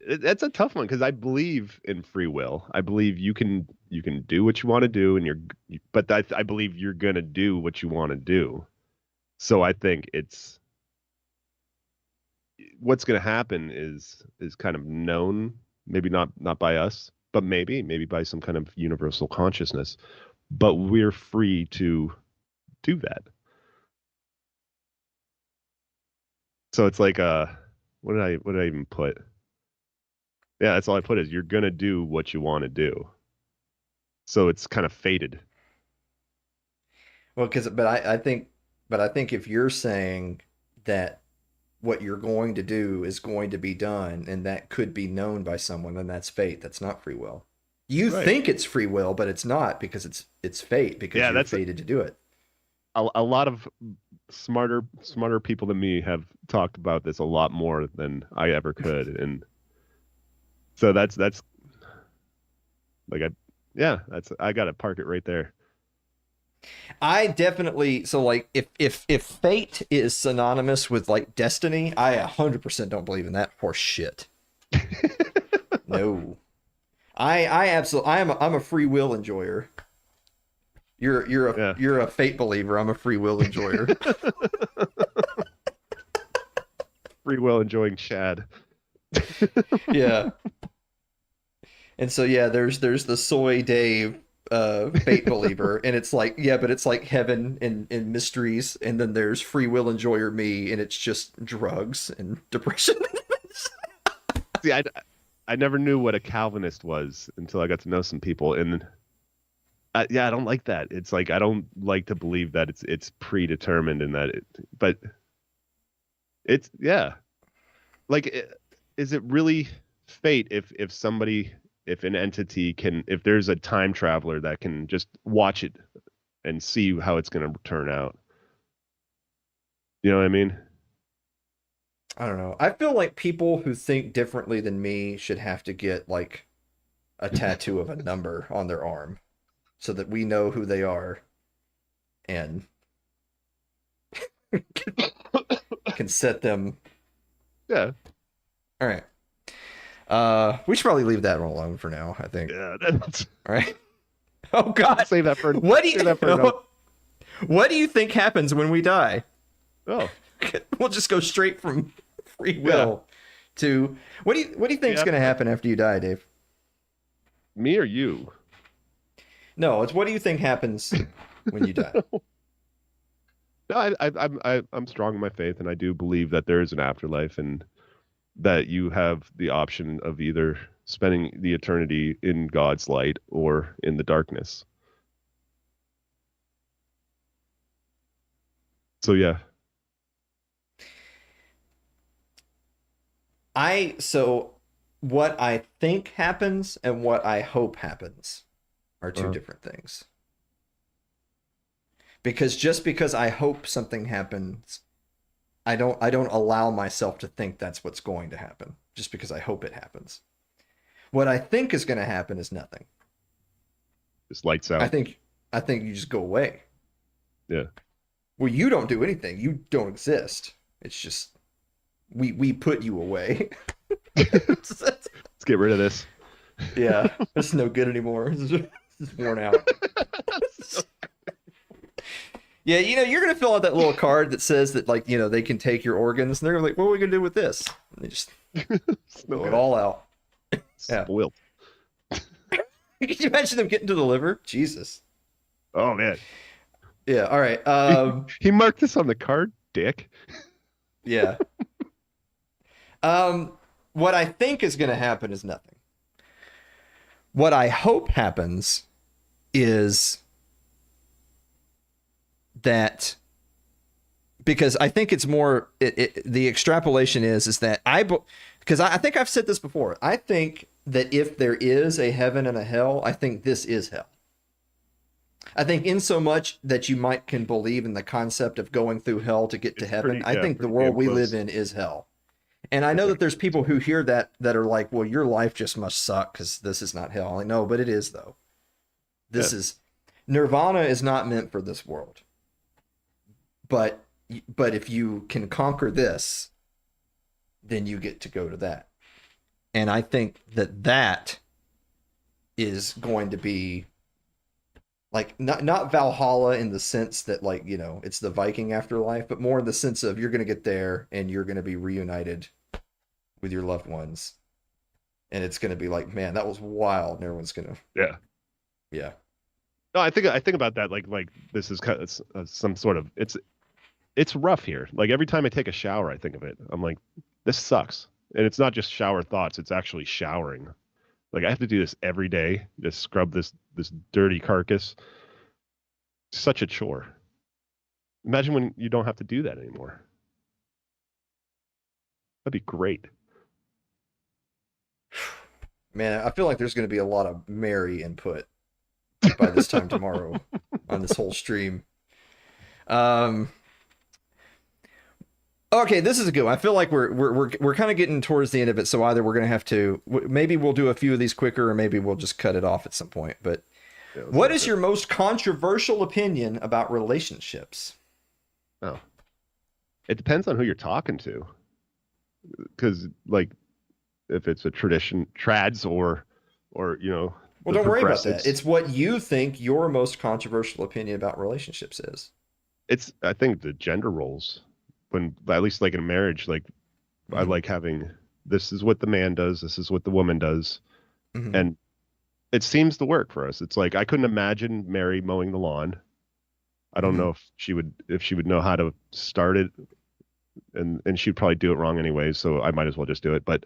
That's a tough one because I believe in free will. I believe you can do what you want to do, and but I believe you're gonna do what you want to do. So I think it's what's gonna happen is kind of known, maybe not by us, but maybe by some kind of universal consciousness. But we're free to do that. So it's like what did I even put? Yeah, that's all I put is you're gonna do what you want to do. So it's kind of fated. Well, but I think if you're saying that what you're going to do is going to be done and that could be known by someone, then that's fate. That's not free will. You Right. think it's free will, but it's not because it's fate because Yeah, you're that's fated to do it. a lot of smarter people than me have talked about this a lot more than I ever could. And so that's like I gotta park it right there. I definitely so like if fate is synonymous with like destiny, I 100% don't believe in that horse shit. No. I absolutely I'm a free will enjoyer. Yeah. You're a fate believer. I'm a free will enjoyer. Free will enjoying Chad. Yeah. And so yeah, there's the soy Dave fate believer, and it's like yeah, but it's like heaven and mysteries, and then there's free will enjoyer me, and it's just drugs and depression. See, I never knew what a Calvinist was until I got to know some people, and I don't like that. It's like I don't like to believe that it's predetermined and that but it's yeah. Like, is it really fate if somebody if an entity can if there's a time traveler that can just watch it and see how it's going to turn out? You know what I mean? I don't know. I feel like people who think differently than me should have to get like a tattoo of a number on their arm so that we know who they are and can set them. Yeah. All right. We should probably leave that one alone for now, I think. Yeah. That's, All right. Oh God. save that for What do you save that for another. What do you think happens when we die? Oh. We'll just go straight from free will to what do you think is going to happen after you die, Dave? Me or you? No, it's what do you think happens when you die? No, I'm strong in my faith, and I do believe that there is an afterlife, and that you have the option of either spending the eternity in God's light or in the darkness. So yeah. So what I think happens and what I hope happens are two different things. Because just because I hope something happens, I don't allow myself to think that's what's going to happen just because I hope it happens. What I think is going to happen is nothing. Just lights out. I think you just go away. Yeah. Well, you don't do anything. You don't exist. It's just we put you away. Let's get rid of this. Yeah, it's no good anymore. It's worn out. Yeah, you're gonna fill out that little card that says that, like, they can take your organs, and they're like, "What are we gonna do with this?" And they just throw it all out. Yeah. Spoiled. Could you imagine them getting to the liver? Jesus. Oh man. Yeah. All right. He marked this on the card, dick. Yeah. What I think is gonna happen is nothing. What I hope happens is that, because I think it's more the extrapolation is that Because I think I've said this before. I think that if there is a heaven and a hell, I think this is hell. I think in so much that you can believe in the concept of going through hell to get to heaven, I think the world we live in is hell. And I know that there's people who hear that are like, well, your life just must suck because this is not hell. I'm like, no, but it is, though. This is Nirvana is not meant for this world. But if you can conquer this, then you get to go to that. And I think that is going to be like not Valhalla in the sense that, like, you know, it's the Viking afterlife, but more in the sense of you're going to get there and you're going to be reunited with your loved ones. And it's going to be like, man, that was wild. And everyone's going to, yeah. No, I think about that like this is kind of some sort of it's rough here. Like every time I take a shower, I think of it. I'm like, this sucks. And it's not just shower thoughts, it's actually showering. Like I have to do this every day, just scrub this dirty carcass. Such a chore. Imagine when you don't have to do that anymore. That'd be great. Man, I feel like there's going to be a lot of Mary input by this time tomorrow on this whole stream. Okay, this is a good one. I feel like we're kind of getting towards the end of it, so either we're going to have to, maybe we'll do a few of these quicker, or maybe we'll just cut it off at some point. But what is your most controversial opinion about relationships? Oh, it depends on who you're talking to. Because like, if it's a trads or you know. Well, don't worry about that. It's what you think your most controversial opinion about relationships is. I think the gender roles. When at least like in a marriage, like I like having this is what the man does, this is what the woman does, and it seems to work for us. It's like I couldn't imagine Mary mowing the lawn. I don't know if she would know how to start it, and she'd probably do it wrong anyway. So I might as well just do it. But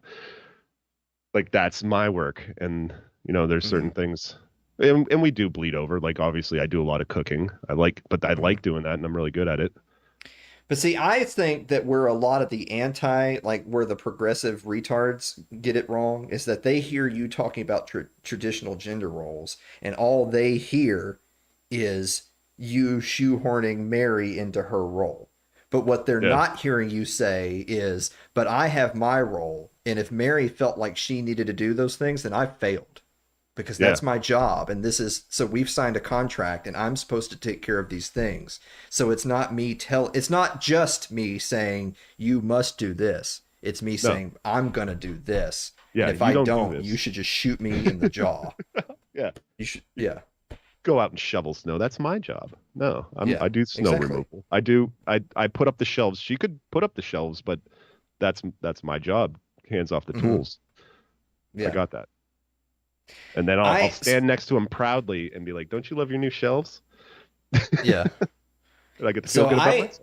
like that's my work, and you know there's certain things, and we do bleed over. Like obviously I do a lot of cooking. I like doing that, and I'm really good at it. But see, I think that where a lot of the where the progressive retards get it wrong is that they hear you talking about traditional gender roles, and all they hear is you shoehorning Mary into her role. But what they're not hearing you say is, but I have my role, and if Mary felt like she needed to do those things, then I failed. Because that's my job, and so we've signed a contract, and I'm supposed to take care of these things. So it's not it's not just me saying you must do this. It's me saying I'm gonna do this. Yeah, and if I don't, you should just shoot me in the jaw. You should. Yeah. Go out and shovel snow. That's my job. No, I do snow removal. I put up the shelves. She could put up the shelves, but that's my job. Hands off the tools. Yeah. I got that. And then I'll stand next to him proudly and be like, "Don't you love your new shelves?" Yeah. And I get to feel good about myself.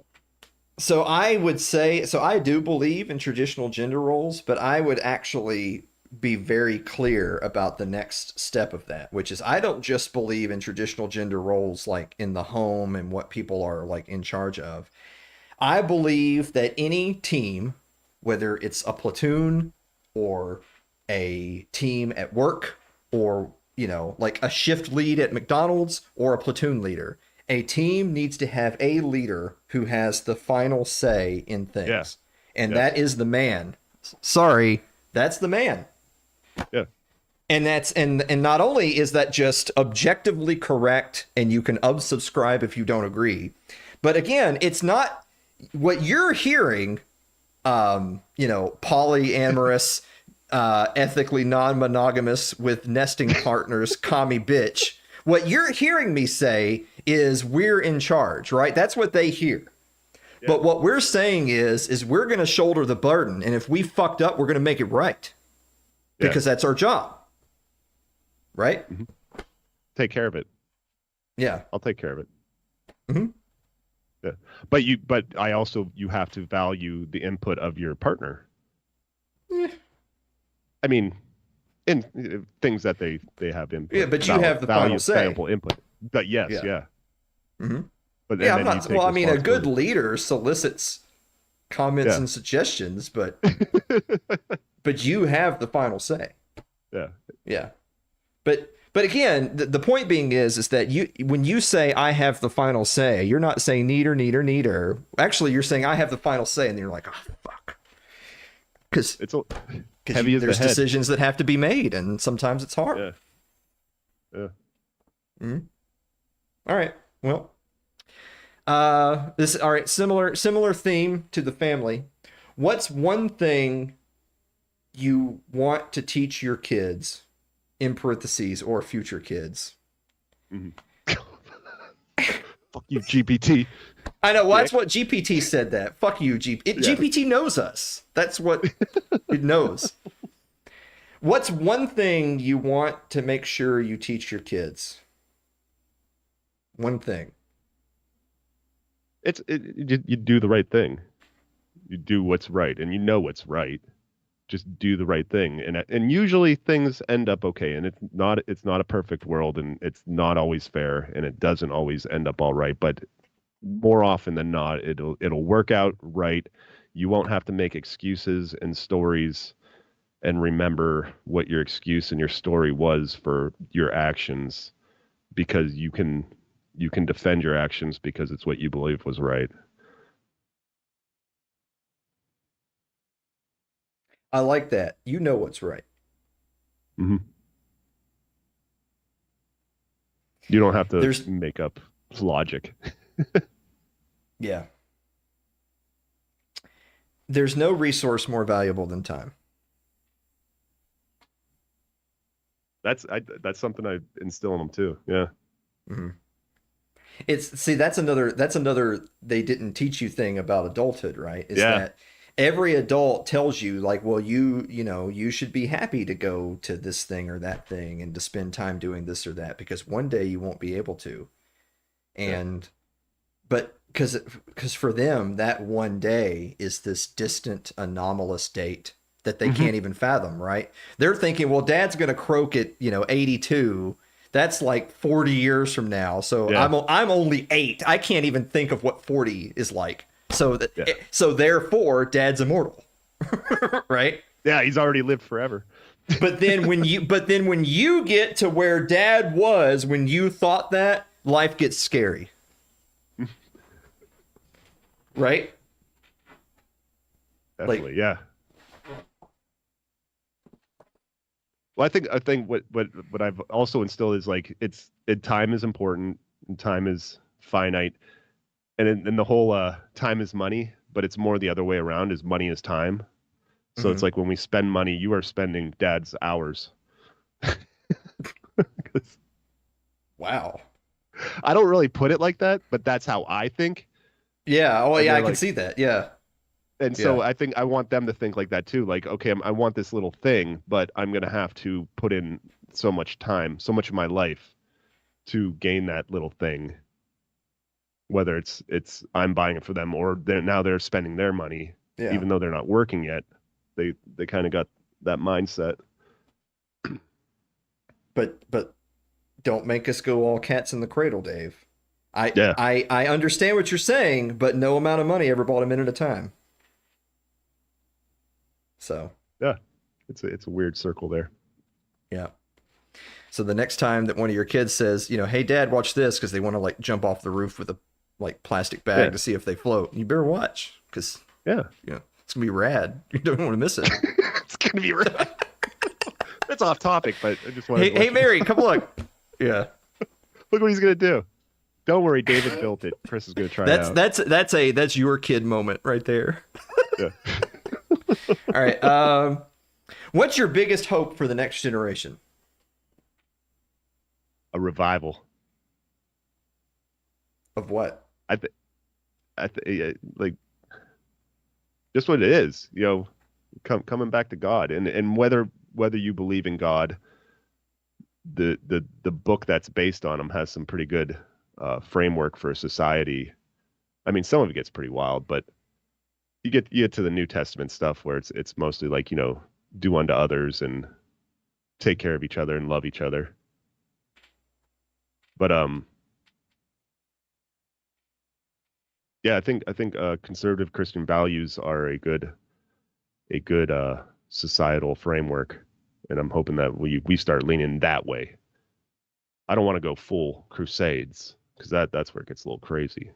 So I would say, I do believe in traditional gender roles, but I would actually be very clear about the next step of that, which is I don't just believe in traditional gender roles like in the home and what people are like in charge of. I believe that any team, whether it's a platoon or a team at work, or, you know, like a shift lead at McDonald's or a platoon leader, a team needs to have a leader who has the final say in things. Yeah. And that is the man. Sorry, that's the man. Yeah. And and not only is that just objectively correct, and you can unsubscribe if you don't agree, but again, it's not what you're hearing, you know, polyamorous, ethically non-monogamous with nesting partners, commie bitch. What you're hearing me say is we're in charge, right? That's what they hear. Yeah. But what we're saying is we're going to shoulder the burden. And if we fucked up, we're going to make it right. Because that's our job. Right? Mm-hmm. Take care of it. Yeah. I'll take care of it. Mm-hmm. Yeah. But I also, you have to value the input of your partner. Yeah. I mean, in things that they have input. Yeah, but you have the final say. Input. But yes, yeah. Mm-hmm. But I'm not. Well, I mean, a good leader solicits comments Yeah. and suggestions, but you have the final say. Yeah. Yeah. But again, the point being is that you when you say I have the final say, you're not saying neater, neater, neater. Actually, you're saying I have the final say, and then you're like, oh fuck, because It's heavy as the there's head. decisions that have to be made, and sometimes it's hard. Yeah. Yeah. Mm-hmm. All right. Well, this all right. Similar theme to the family. What's one thing you want to teach your kids, in parentheses, or future kids? Mhm. Fuck you, GPT. I know. Well, Yeah. that's what GPT said. That fuck you, Yeah. GPT knows us. That's what it knows. What's one thing you want to make sure you teach your kids? One thing. You do the right thing. You do what's right, and you know what's right. Just do the right thing, and usually things end up okay. And it's not a perfect world, and it's not always fair, and it doesn't always end up all right. But more often than not, it'll work out right. You won't have to make excuses and stories and remember what your excuse and your story was for your actions, because you can defend your actions because it's what you believe was right. I like that. You know what's right. Hmm. You don't have to There's make up logic. yeah. There's no resource more valuable than time. That's something I instill in them too. Yeah. Mhm. It's see that's another they didn't teach you thing about adulthood, right? Is Yeah. that every adult tells you like, well, you know, you should be happy to go to this thing or that thing and to spend time doing this or that because one day you won't be able to. Yeah. And but because for them that one day is this distant anomalous date that they Hmm. can't even fathom, right? They're thinking, well, dad's going to croak at 82. That's like 40 years from now, so Yeah. I'm only 8. I can't even think of what 40 is like. So Yeah. so therefore dad's immortal. Right? Yeah. He's already lived forever. But then when you get to where dad was when you thought that, life gets scary. Right? Like, Definitely. Yeah. Well, I think what I've also instilled is like time is important and time is finite, and the whole time is money, but it's more the other way around, is money is time. So it's mhm. like when we spend money, you are spending dad's hours. 'Cause Wow. I don't really put it like that, but that's how I think. Yeah. Oh, And yeah. I they're can like, see that. Yeah. and Yeah. so I think I want them to think like that too. Like, okay, I want this little thing, but I'm gonna have to put in so much time, so much of my life to gain that little thing. Whether it's I'm buying it for them, or they're spending their money, Yeah. even though they're not working yet. They kind of got that mindset. But don't make us go all cats in the cradle, Dave. I Yeah, I understand what you're saying, but no amount of money ever bought a minute of time. So yeah. It's a weird circle there. yeah. So the next time that one of your kids says, hey, Dad, watch this, because they want to like jump off the roof with a like plastic bag Yeah, to see if they float, you better watch because yeah. it's gonna be rad. You don't want to miss it. It's gonna be right. That's off topic, but I just wanted Hey, to let hey, you know. Mary, come look. Yeah. Look what he's gonna do. Don't worry, David built it. Chris is gonna try it That's out. that's your kid moment right there. Yeah. All right. What's your biggest hope for the next generation? A revival. Of what? I think like just what it is. Coming back to God, and whether you believe in God, the book that's based on him has some pretty good framework for a society. I mean, some of it gets pretty wild, but you get to the New Testament stuff where it's mostly like, do unto others and take care of each other and love each other. But Yeah, I think conservative Christian values are a good societal framework, and I'm hoping that we start leaning that way. I don't want to go full crusades because that's where it gets a little crazy.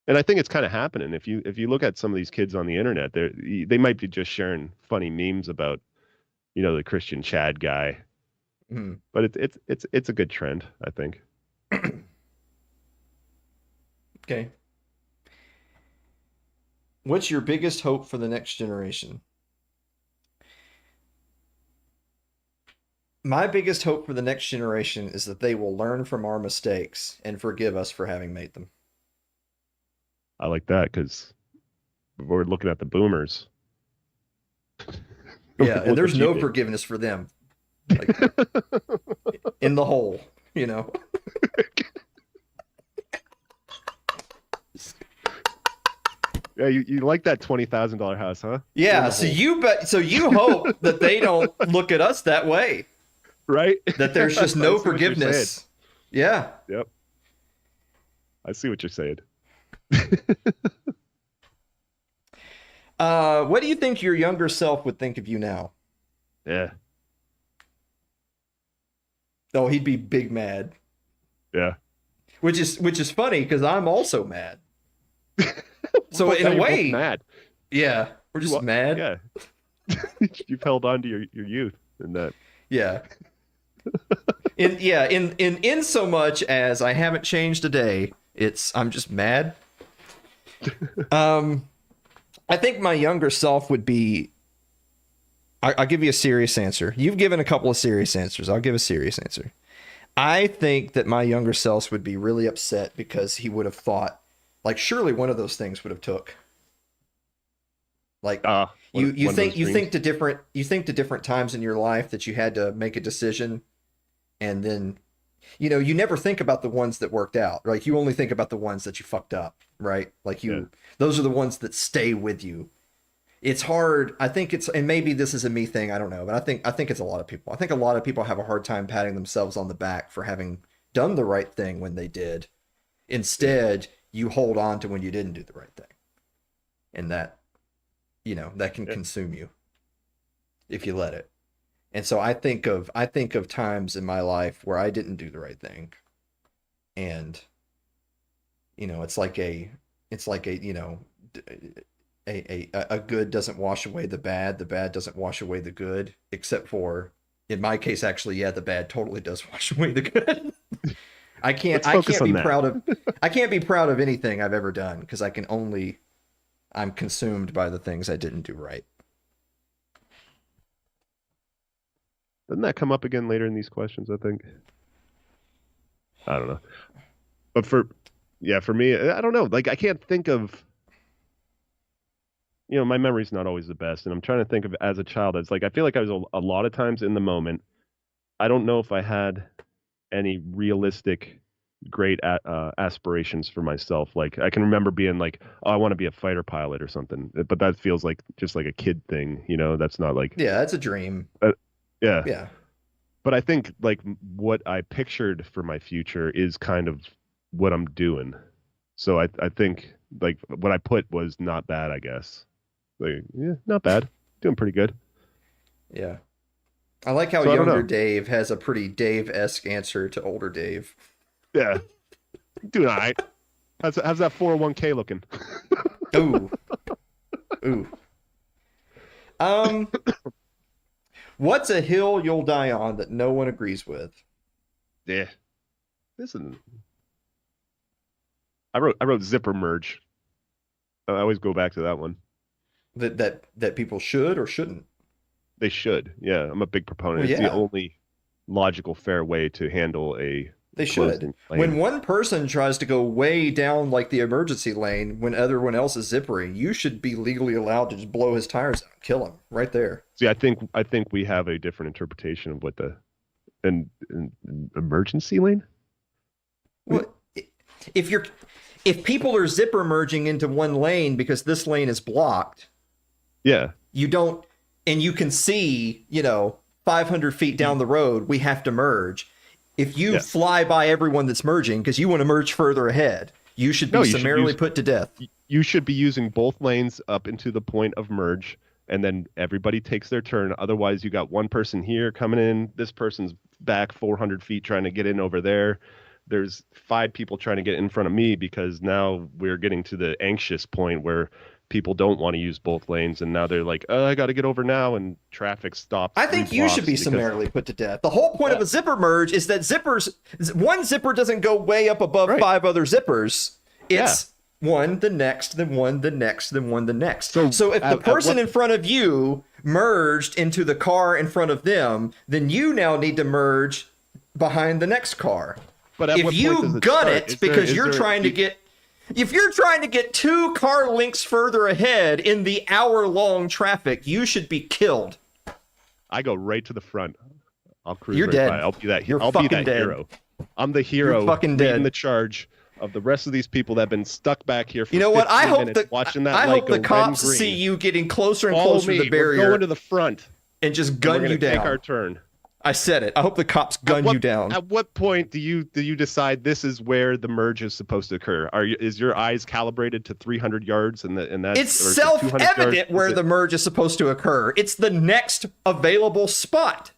And I think it's kind of happening. If you look at some of these kids on the internet, they might be just sharing funny memes about the Christian Chad guy, Mhm. but it's a good trend, I think. Okay. What's your biggest hope for the next generation? My biggest hope for the next generation is that they will learn from our mistakes and forgive us for having made them. I like that because we're looking at the boomers. Yeah, and Look there's what you no did. forgiveness for them. Like in the hole, you know. Yeah, you like that $20,000 house, huh? You're in Yeah, the so hole, you hope that they don't look at us that way. right? That there's just I no see what you're saying. forgiveness. Yeah. Yep, I see what you're saying. What do you think your younger self would think of you now? Yeah, Oh, he'd be big mad. yeah. Which is funny because I'm also mad. So Well, in now a you're both way, mad. yeah, we're You just are, mad. yeah. You've held on to your youth and that. Yeah. In so much as I haven't changed a day, I'm just mad. Um, I think my younger self would be. I'll give you a serious answer. You've given a couple of serious answers. I'll give a serious answer. I think that my younger self would be really upset because he would have thought, like, surely one of those things would have took. Like, you One of think those dreams. you think to different times in your life that you had to make a decision, and then you never think about the ones that worked out. Like you only think about the ones that you fucked up, right? Like Yeah, those are the ones that stay with you. It's hard. I think and maybe this is a me thing. I don't know, but I think it's a lot of people. I think a lot of people have a hard time patting themselves on the back for having done the right thing when they did. yeah, Instead, you hold on to when you didn't do the right thing, and that can yeah. consume you if you let it. And so I think of times in my life where I didn't do the right thing, and it's like a a good doesn't wash away the bad doesn't wash away the good, except for in my case actually, yeah, the bad totally does wash away the good. I can't Let's I focus can't on be that. proud of I can't be proud of anything I've ever done because I'm consumed by the things I didn't do right. Doesn't that come up again later in these questions? I think. I don't know. But yeah, for me, I don't know. Like I can't think of. My memory's not always the best, and I'm trying to think of as a child. It's like I feel like I was a lot of times in the moment. I don't know if I had any realistic great aspirations for myself. Like I can remember being like, "Oh, I want to be a fighter pilot or something," but that feels like just like a kid thing. That's not like, Yeah, that's a dream. uh, yeah. Yeah. But I think like what I pictured for my future is kind of what I'm doing. So I think like what I put was not bad, I guess. Like, yeah, not bad. Doing pretty good. Yeah. I like how So I don't younger know. Dave has a pretty Dave-esque answer to older Dave. Yeah, doing all right. How's that 401k looking? Ooh, ooh. Um, what's a hill you'll die on that no one agrees with? Yeah, this is. I wrote zipper merge. I always go back to that one. That people should or shouldn't? They should. Yeah, I'm a big proponent. Well, It's the yeah, only logical, fair way to handle a they closed should. in When lane. one person tries to go way down like the emergency lane when everyone else is zippering, you should be legally allowed to just blow his tires out, kill him right there. See, I think we have a different interpretation of what the an emergency lane. We, Well, if you're if people are zipper merging into one lane because this lane is blocked, yeah, you don't, and you can see, 500 feet down the road, we have to merge. if you Yeah. fly by everyone that's merging because you want to merge further ahead, you should be No, you should summarily use put to death. you should be using both lanes up into the point of merge, and then everybody takes their turn. Otherwise, you got one person here coming in, this person's back 400 feet trying to get in over there. There's 5 people trying to get in front of me because now we're getting to the anxious point where people don't want to use both lanes, and now they're like, "Oh, I got to get over now," and traffic stops. I 3 think you should blocks be because summarily put to death. The whole point of a zipper merge is that one zipper doesn't go way up above Right. 5 other zippers. It's one, the next, then one, the next, then one, the next. So if the person in front of you merged into the car in front of them, then you now need to merge behind the next car. But at If what point you does it gut start? it because you're trying to get, if you're trying to get 2 car lengths further ahead in the hour-long traffic, you should be killed. I go right to the front. I'll cruise You're right dead. by. I'll be that. You're I'll be fucking that dead. hero. I'm the hero. You're fucking leading dead. the charge of the rest of these people that have been stuck back here for You know what? 15 I hope minutes the watching that I light hope go the red cops and green. see you getting closer and Follow closer me. to the barrier We're going to the front. and just We're gun going you to take our down. turn. I said it. I hope the cops gun you down. At what point do you decide this is where the merge is supposed to occur? Is your eyes calibrated to 300 yards and that's It's or to 200 self-evident yards? where Is the it- merge is supposed to occur. It's the next available spot.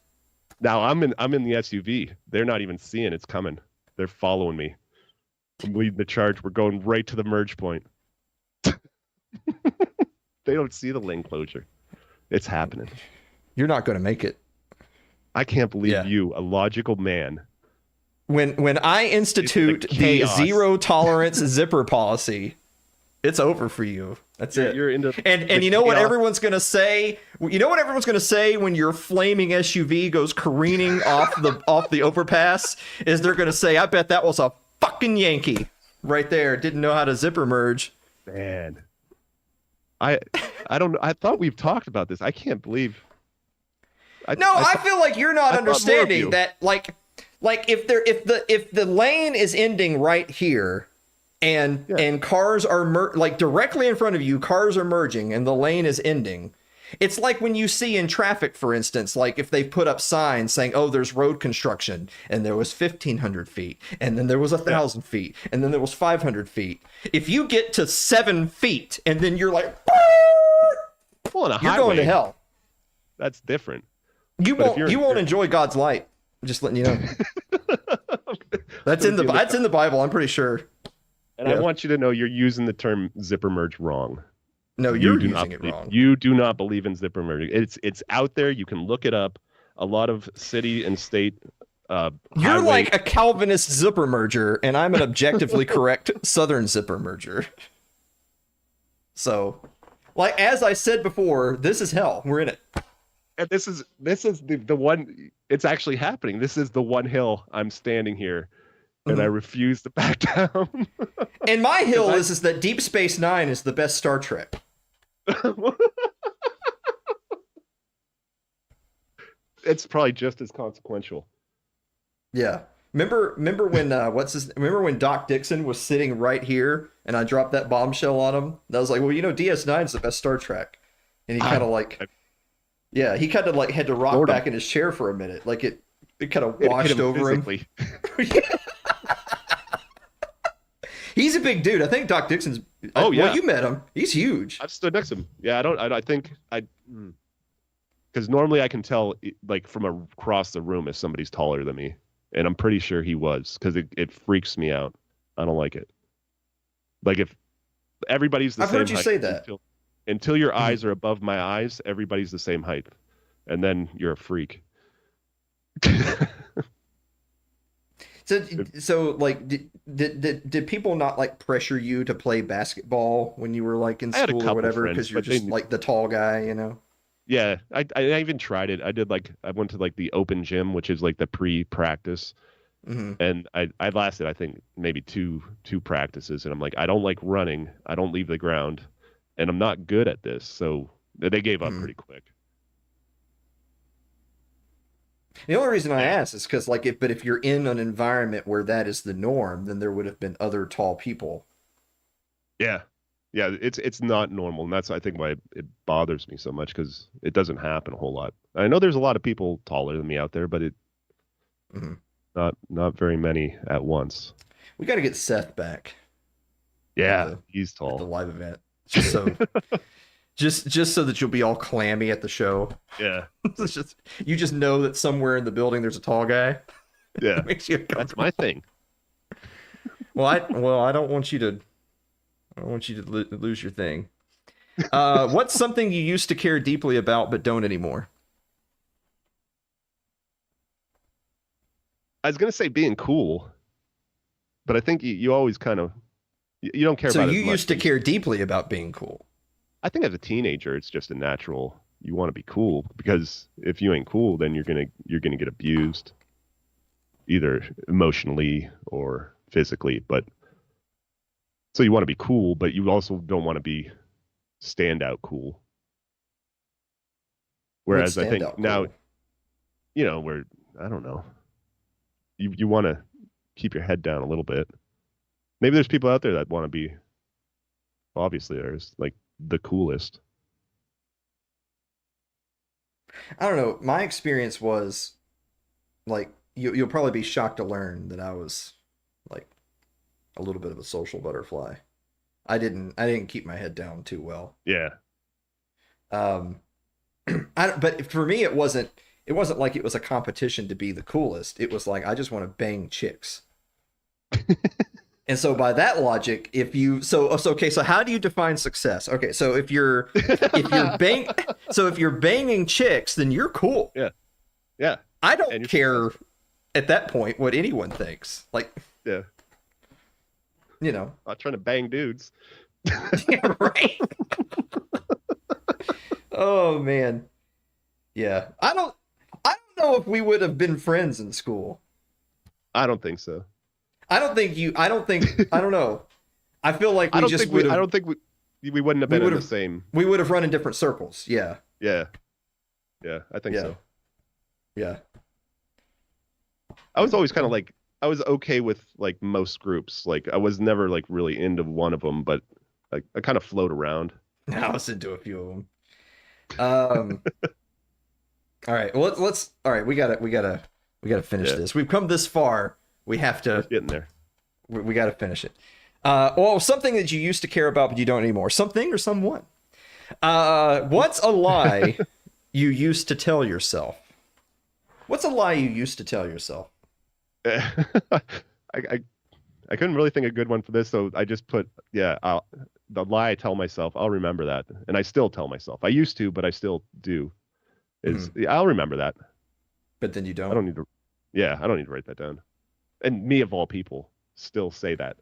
Now I'm in the SUV. They're not even seeing it's coming. They're following me. I'm leading the charge. We're going right to the merge point. They don't see the lane closure. It's happening. You're not going to make it. I can't believe Yeah. you, a logical man. When I institute the chaos. zero tolerance zipper policy, it's over for you. That's it. You're into And you know what everyone's gonna say? You know what everyone's gonna say when your flaming SUV goes careening off the overpass? Is they're gonna say, "I bet that was a fucking Yankee right there. Didn't know how to zipper merge." Man. I don't know. I thought we've talked about this. I can't believe. I feel like you're not I thought more of understanding you. that like if the lane is ending right here and cars are like directly in front of you, cars are merging and the lane is ending. It's like when you see in traffic, for instance, like if they put up signs saying, "Oh, there's road construction," and there was 1,500 feet, and then there was 1,000 feet, and then there was 500 feet. If you get to 7 feet and then you're like, Well, on a you're going to highway, hell. That's different. You But if won't you're- enjoy God's light. I'm just letting you know. That's in the Bible, I'm pretty sure. And Yeah. I want you to know you're using the term zipper merge wrong. No, You you're do not using it believe- wrong. You do not believe in zipper merging. It's out there. You can look it up. A lot of city and state. You're highway- like a Calvinist zipper merger, and I'm an objectively correct Southern zipper merger. So, like as I said before, this is hell. We're in it. And this is the one. It's actually happening. This is the one hill I'm standing here, and I refuse to back down. And my hill is that Deep Space Nine is the best Star Trek. It's probably just as consequential. Yeah. Remember when remember when Doc Dixon was sitting right here and I dropped that bombshell on him? And I was like, well, DS9 is the best Star Trek. And he kind of like, yeah, he kind of like had to rock Lord, back in his chair for a minute. Like it kind of It hit washed over him. physically. He's a big dude. I think Doc Dixon's. Oh, yeah. Well, you met him. He's huge. I've stood next to him. Yeah, I think because normally I can tell like from across the room if somebody's taller than me, and I'm pretty sure he was because it freaks me out. I don't like it. Like if everybody's the I've same heard you height say that. until your eyes are above my eyes, everybody's the same height, and then you're a freak. So like, did people not like pressure you to play basketball when you were like in I had a school or couple whatever friends, because you're but they just knew- like the tall guy, you know? Yeah, I even tried it. I went to like the open gym, which is like the pre-practice. And I lasted, I think, maybe two practices. And I'm like, I don't like running. I don't leave the ground. And I'm not good at this. So they gave up pretty quick. The only reason I ask is because like if you're in an environment where that is the norm, then there would have been other tall people. Yeah. Yeah, it's not normal. And that's, I think, why it bothers me so much, because it doesn't happen a whole lot. I know there's a lot of people taller than me out there, but Not very many at once. We got to get Seth back at Yeah, the he's at the tall. live event, just so just so that you'll be all clammy at the show. Yeah, It's just you just know that somewhere in the building there's a tall guy. yeah, It makes you that's my uncomfortable. thing. Well, I don't want you to lose your thing. What's something you used to care deeply about but don't anymore? I was gonna say being cool, but I think you always kind of you don't care So about it you as much. used to care deeply about being cool. I think as a teenager, it's just a natural. You want to be cool because if you ain't cool, then you're gonna get abused, either emotionally or physically. But so you want to be cool, but you also don't want to be standout cool. What's Whereas I think standout now, cool? where I don't know, you want to keep your head down a little bit. Maybe there's people out there that want to be. Obviously, there's like the coolest. I don't know. My experience was like you'll probably be shocked to learn that I was like a little bit of a social butterfly. I didn't keep my head down too well. Yeah, Um, but for me it wasn't like it was a competition to be the coolest. It was like I just want to bang chicks. And so by that logic, if you okay, so how do you define success? Okay, so if you're banging chicks, then you're cool. yeah, yeah, I and don't you're care successful. at that point what anyone thinks. Like, Yeah, you know. not trying to bang dudes. Yeah, right. Oh man. Yeah. I don't know if we would have been friends in school. I don't think so. I don't know. I feel like I we don't just think would we. I have don't think we wouldn't have we been would in the have same. we would have run in different circles. Yeah. Yeah, yeah. I think Yeah. so. Yeah. I was always kind of like I was okay with like most groups. Like I was never like really into one of them, but like I kind of float around. I was into a few of them. Um all right. Well, let's all right, we got to finish Yeah, this. We've come this far. We have we're to getting there. we got to finish it. Well, something that you used to care about but you don't anymore. Something or someone. What's a lie you used to tell yourself? What's a lie you used to tell yourself? I I couldn't really think of a good one for this, so I just put yeah. The lie I tell myself, I'll remember that, and I still tell myself. I used to, but I still do. Is Mhm. yeah, I'll remember that. But then you I don't. don't need to. Yeah, I don't need to write that down. And me of all people still say that.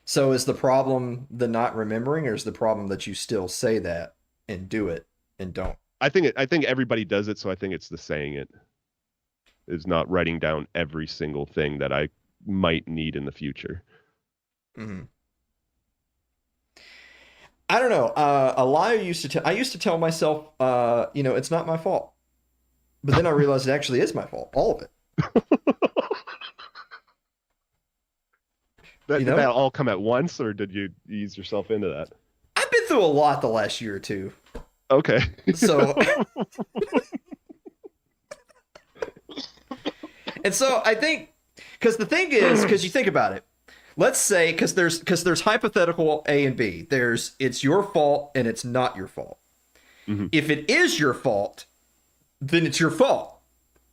So is the problem the not remembering, or is the problem that you still say that and do it and don't? I think everybody does it, so I think it's the saying it is not writing down every single thing that I might need in the future. Mhm. I don't know. A lie I used to tell myself, it's not my fault. But then I realized it actually is my fault, all of it. That, You did that know, all come at once, or did you ease yourself into that? I've been through a lot the last year or two. Okay. So, and so I think, because the thing is, because you think about it, let's say, because there's hypothetical A and B. It's your fault and it's not your fault. Hmm. If it is your fault, then it's your fault.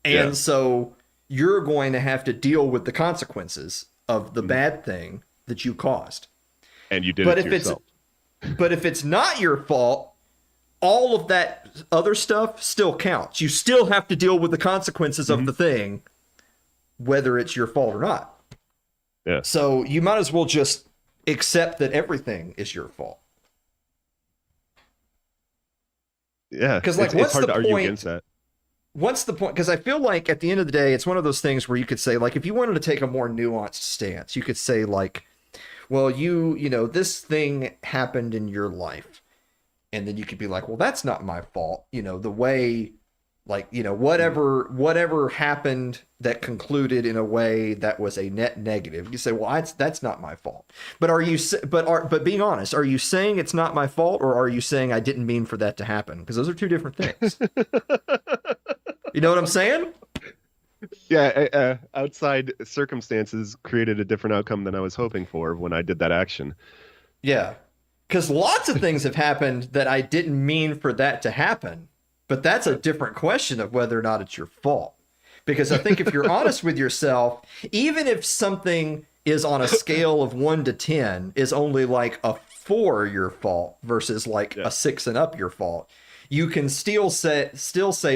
And Yeah. so you're going to have to deal with the consequences of the Mhm. bad thing that you caused. And you did But it to if it's yourself. but if it's not your fault, all of that other stuff still counts. You still have to deal with the consequences of Mhm. the thing, whether it's your fault or not. Yeah. So you might as well just accept that everything is your fault. Yeah. 'Cause, like, it's what's hard the to argue point? against that. What's the point? Because I feel like at the end of the day, it's one of those things where you could say, like, if you wanted to take a more nuanced stance, you could say, like, well, this thing happened in your life. And then you could be like, well, that's not my fault. The way, like, whatever happened that concluded in a way that was a net negative. You say, well, that's not my fault. But but being honest, are you saying it's not my fault, or are you saying I didn't mean for that to happen? Because those are two different things. You know what I'm saying? Yeah, outside circumstances created a different outcome than I was hoping for when I did that action. Yeah. Because lots of things have happened that I didn't mean for that to happen. But that's a Yeah. different question of whether or not it's your fault. Because I think if you're honest with yourself, even if something is on a scale of 1 to 10 is only like a 4 your fault versus like Yeah. a 6 and up your fault, you can still say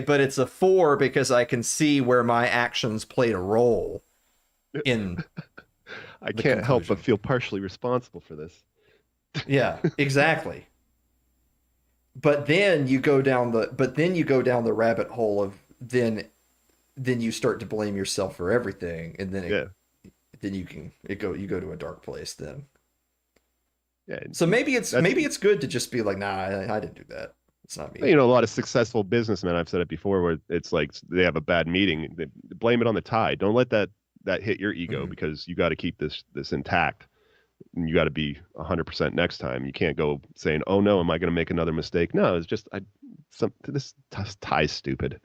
but it's a 4 because I can see where my actions played a role in I the can't help but conclusion. feel partially responsible for this. Yeah, exactly. But then you go down the rabbit hole of then you start to blame yourself for everything, and then Yeah. you go to a dark place then. Yeah. So maybe it's That's, maybe it's good to just be like, nah, I didn't do that. It's not me. you know, a lot of successful businessmen, I've said it before, where it's like they have a bad meeting, they blame it on the tie. Don't let that hit your ego, Hmm. because you got to keep this intact. And you got to be 100% next time. You can't go saying, "Oh no, am I going to make another mistake?" No, it's just this tie's stupid.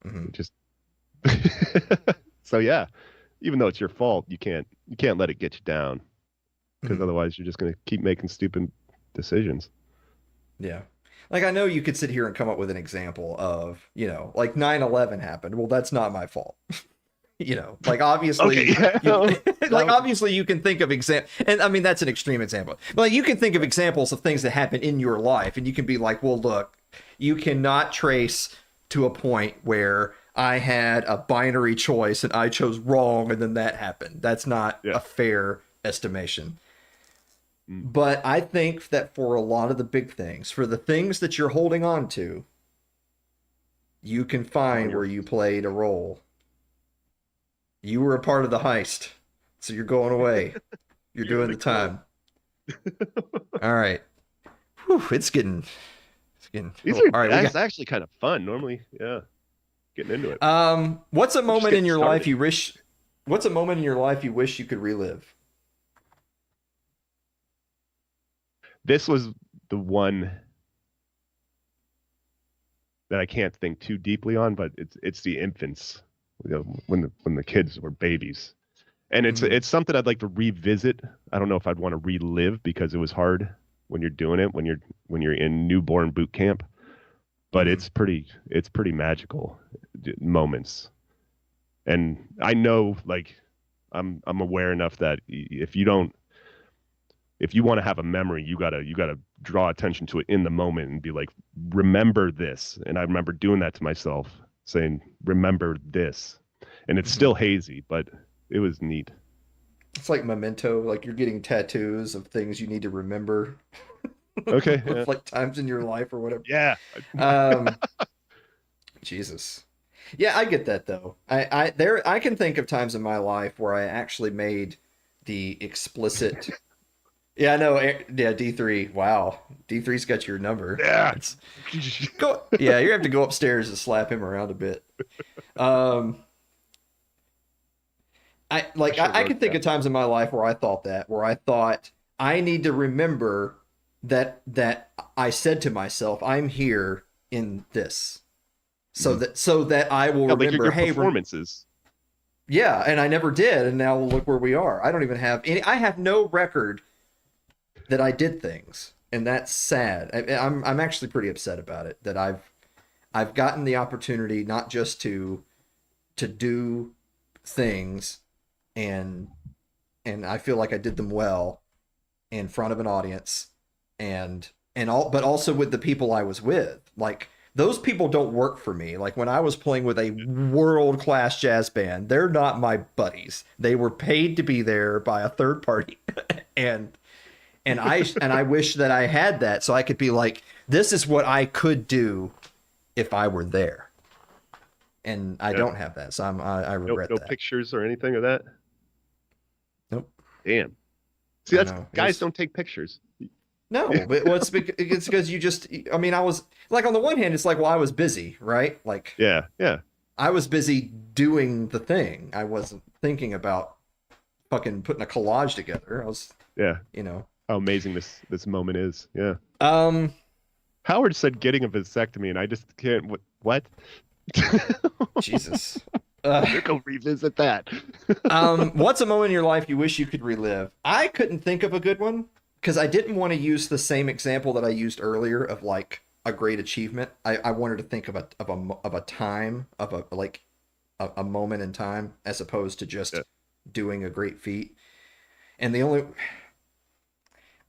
Hmm. It just so yeah, even though it's your fault, you can't let it get you down, because Hmm. otherwise you're just going to keep making stupid decisions. Yeah. Like I know you could sit here and come up with an example of, like 9/11 happened. Well, that's not my fault. Like Okay, obviously yeah, you like that, obviously you can think of and I mean that's an extreme example. But like you can think of examples of things that happen in your life and you can be like, "Well, look, you cannot trace to a point where I had a binary choice and I chose wrong and then that happened. That's not yeah. a fair estimation." Mm. But I think that for a lot of the big things, for the things that you're holding on to, you can Oh, find you're where you played a role. You were a part of the heist, so you're going away. You're you're doing the the cult. time. All right. Whew, it's getting. These Oh, are all right, we that's got. actually kind of fun. Normally, yeah, getting into it. What's a We're just moment in getting your life started. you wish? What's a moment in your life you wish you could relive? This was the one that I can't think too deeply on, but it's the infants, when the kids were babies, and it's Hmm. it's something I'd like to revisit. I don't know if I'd want to relive, because it was hard when you're doing it, when you're in newborn boot camp, but Hmm. it's pretty magical moments. And I know, like, I'm aware enough that if you want to have a memory, you gotta draw attention to it in the moment and be like, remember this. And I remember doing that to myself, saying, remember this. And it's Hmm. still hazy, but it was neat. It's like memento, like you're getting tattoos of things you need to remember, Okay, yeah, of like times in your life or whatever. yeah. Um, Jesus. Yeah, I get that though. I can think of times in my life where I actually made the explicit. Yeah, I know. Yeah, D3. Wow, D3's got your number. Yeah. It's go. Yeah, you have to go upstairs and slap him around a bit. Um, I I like should have I wrote can think that. of times in my life where I thought I need to remember that I said to myself, I'm here in this, so Mhm. that I will Yeah, like your, remember. your Hey, performances. yeah, and I never did, and now look where we are. I don't even have any. I have no record that I did things, and that's sad. I'm actually pretty upset about it that I've gotten the opportunity not just to do things and I feel like I did them well in front of an audience and but also with the people I was with. Like those people don't work for me. Like when I was playing with a world class jazz band, they're not my buddies. They were paid to be there by a third party, and I wish that I had that so I could be like, this is what I could do if I were there, and I Yeah. don't have that, so I No, regret no that. pictures or anything of that. Nope. Damn. See, I that's know it guys was. don't take pictures. No, but it's because you just. I mean, I was like, on the one hand, it's like, well, I was busy, right? Like, Yeah, yeah, I was busy doing the thing. I wasn't thinking about fucking putting a collage together. I was, yeah. you know, How amazing this moment is. Yeah. um, Howard said getting a vasectomy, and I just can't. What? Jesus. We'll go revisit that. What's a moment in your life you wish you could relive? I couldn't think of a good one because I didn't want to use the same example that I used earlier of like a great achievement. I wanted to think of a time of a like a moment in time as opposed to just Yeah. doing a great feat. And the only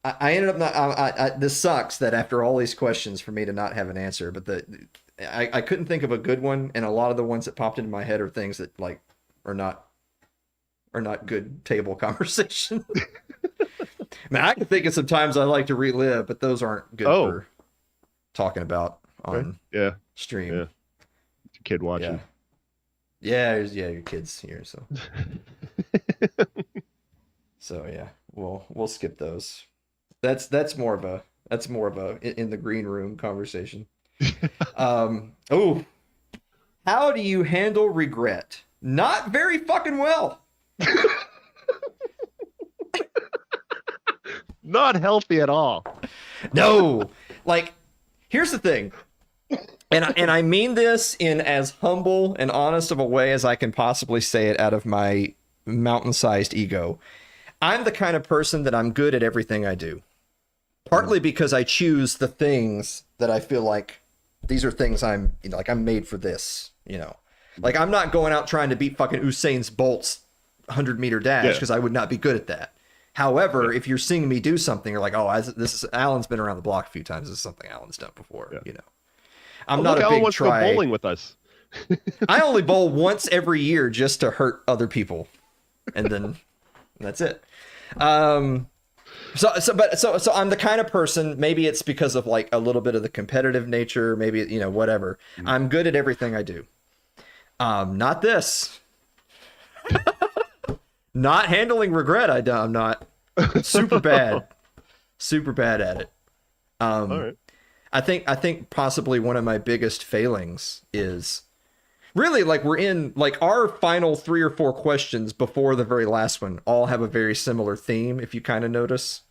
I ended up not. This sucks that after all these questions for me to not have an answer, but I couldn't think of a good one, and a lot of the ones that popped into my head are things that like are not good table conversation. I mean, I can think of some times I like to relive, but those aren't good Oh, for talking about right. on Yeah. stream. Yeah. Kid watching. Yeah, your kids here, so yeah, we'll skip those. That's more of a in the green room conversation. Oh, how do you handle regret? Not very fucking well. Not healthy at all. No, like here's the thing, and I mean this in as humble and honest of a way as I can possibly say it out of my mountain-sized ego. I'm the kind of person that I'm good at everything I do. Partly because I choose the things that I feel like these are things I'm, you know, like I'm made for this, you know. Like I'm not going out trying to beat fucking Usain Bolt's 100-meter dash because I would not be good at that. However, if you're seeing me do something, you're like, oh, this is Alan's been around the block a few times. This is something Alan's done before, you know. I'm not look, a Alan big wants to go try. bowling with us. I only bowl once every year just to hurt other people, and then that's it. So I'm the kind of person, maybe it's because of like a little bit of the competitive nature, maybe, you know, whatever. I'm good at everything I do. Not this. Not handling regret. I'm not. Super bad. Super bad at it. All right. I think possibly one of my biggest failings is really like we're in like our final 3 or 4 questions before the very last one all have a very similar theme, if you kind of notice.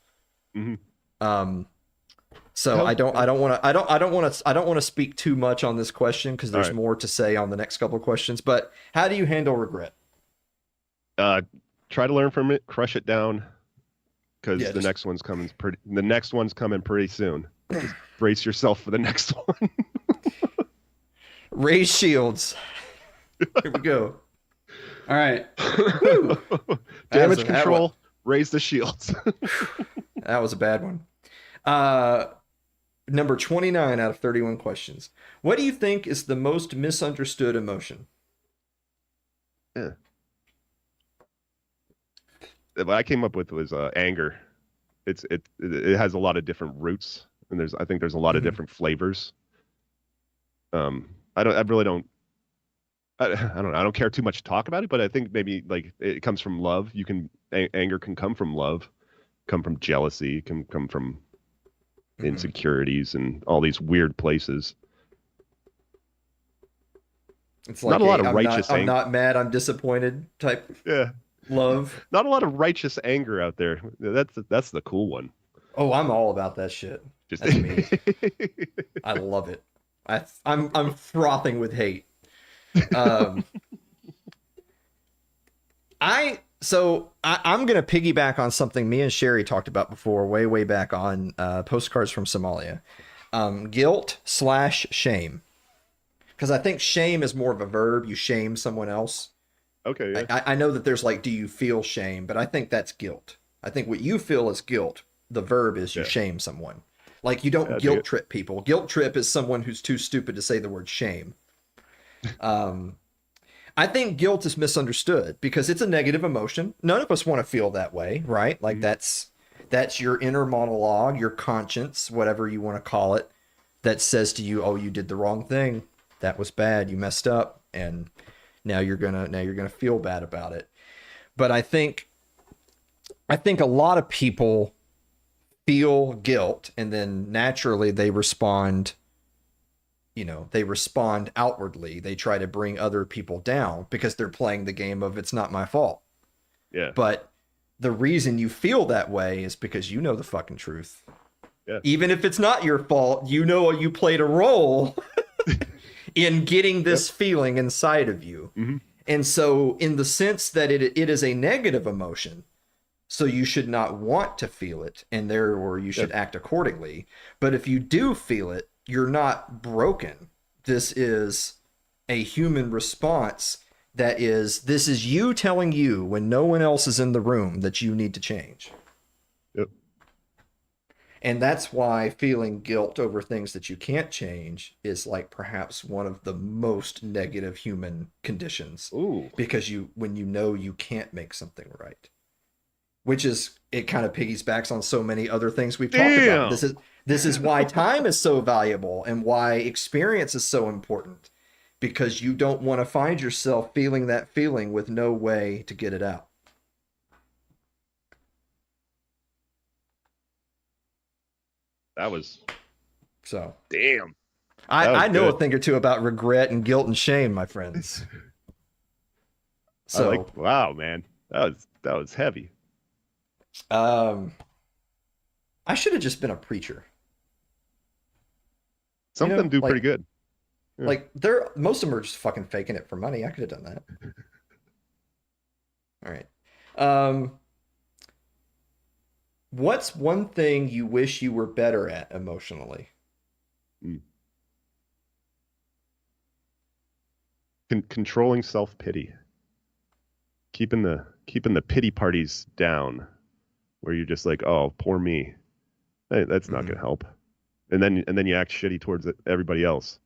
So I don't want to speak too much on this question because there's more to say on the next couple of questions. But how do you handle regret? Try to learn from it, crush it down, because Yeah, the next one's coming pretty. The next one's coming pretty soon. Just brace yourself for the next one. Raise shields. Here we go. All right. Woo. Damage control. Raise the shields. That was a bad one. Number 29 out of 31 questions. What do you think is the most misunderstood emotion? Yeah. What I came up with was anger. It has a lot of different roots, and I think there's a lot of different flavors. I really don't. I don't know. I don't care too much to talk about it, but I think maybe like it comes from love. Anger can come from love, come from jealousy, can come from insecurities and all these weird places. It's like not a lot of righteous anger. I'm not mad, I'm disappointed type. Yeah. Love. Not a lot of righteous anger out there. That's the cool one. Oh, I'm all about that shit. Just That's me. I love it. I'm frothing with hate. I'm gonna piggyback on something me and Sherry talked about before, way back on Postcards from Somalia. Guilt/shame, because I think shame is more of a verb. You shame someone else. Okay. Yeah. I know that there's like, do you feel shame? But I think that's guilt. I think what you feel is guilt. The verb is you shame someone. Like you don't guilt trip people. Guilt trip is someone who's too stupid to say the word shame. I think guilt is misunderstood because it's a negative emotion. None of us want to feel that way, right? Like that's your inner monologue, your conscience, whatever you want to call it, that says to you, "Oh, you did the wrong thing. That was bad. You messed up." And now you're gonna feel bad about it. But I think a lot of people feel guilt and then naturally they respond, they respond outwardly. They try to bring other people down because they're playing the game of it's not my fault. Yeah. But the reason you feel that way is because you know the fucking truth. Yeah. Even if it's not your fault, you played a role in getting this feeling inside of you. And so, in the sense that it is a negative emotion, so you should not want to feel it, and therefore you Yeah. should act accordingly. But if you do feel it, you're not broken. This is a human response this is you telling you when no one else is in the room that you need to change. Yep. And that's why feeling guilt over things that you can't change is like perhaps one of the most negative human conditions, Ooh. because when you know you can't make something right, which is, it kind of piggybacks on so many other things we've talked about. Damn. This is why time is so valuable and why experience is so important, because you don't want to find yourself feeling that feeling with no way to get it out. That was So damn. I know good. a thing or two about regret and guilt and shame, my friends. So Wow, man. That was heavy. um I should have just been a preacher. Some of them do pretty good. Yeah. Like most of them are just fucking faking it for money. I could have done that. All right. Um what's one thing you wish you were better at emotionally? Mm. Controlling self-pity. Keeping the pity parties down, where you're just like, oh, poor me. Hey, that's not going to help. And then you act shitty towards everybody else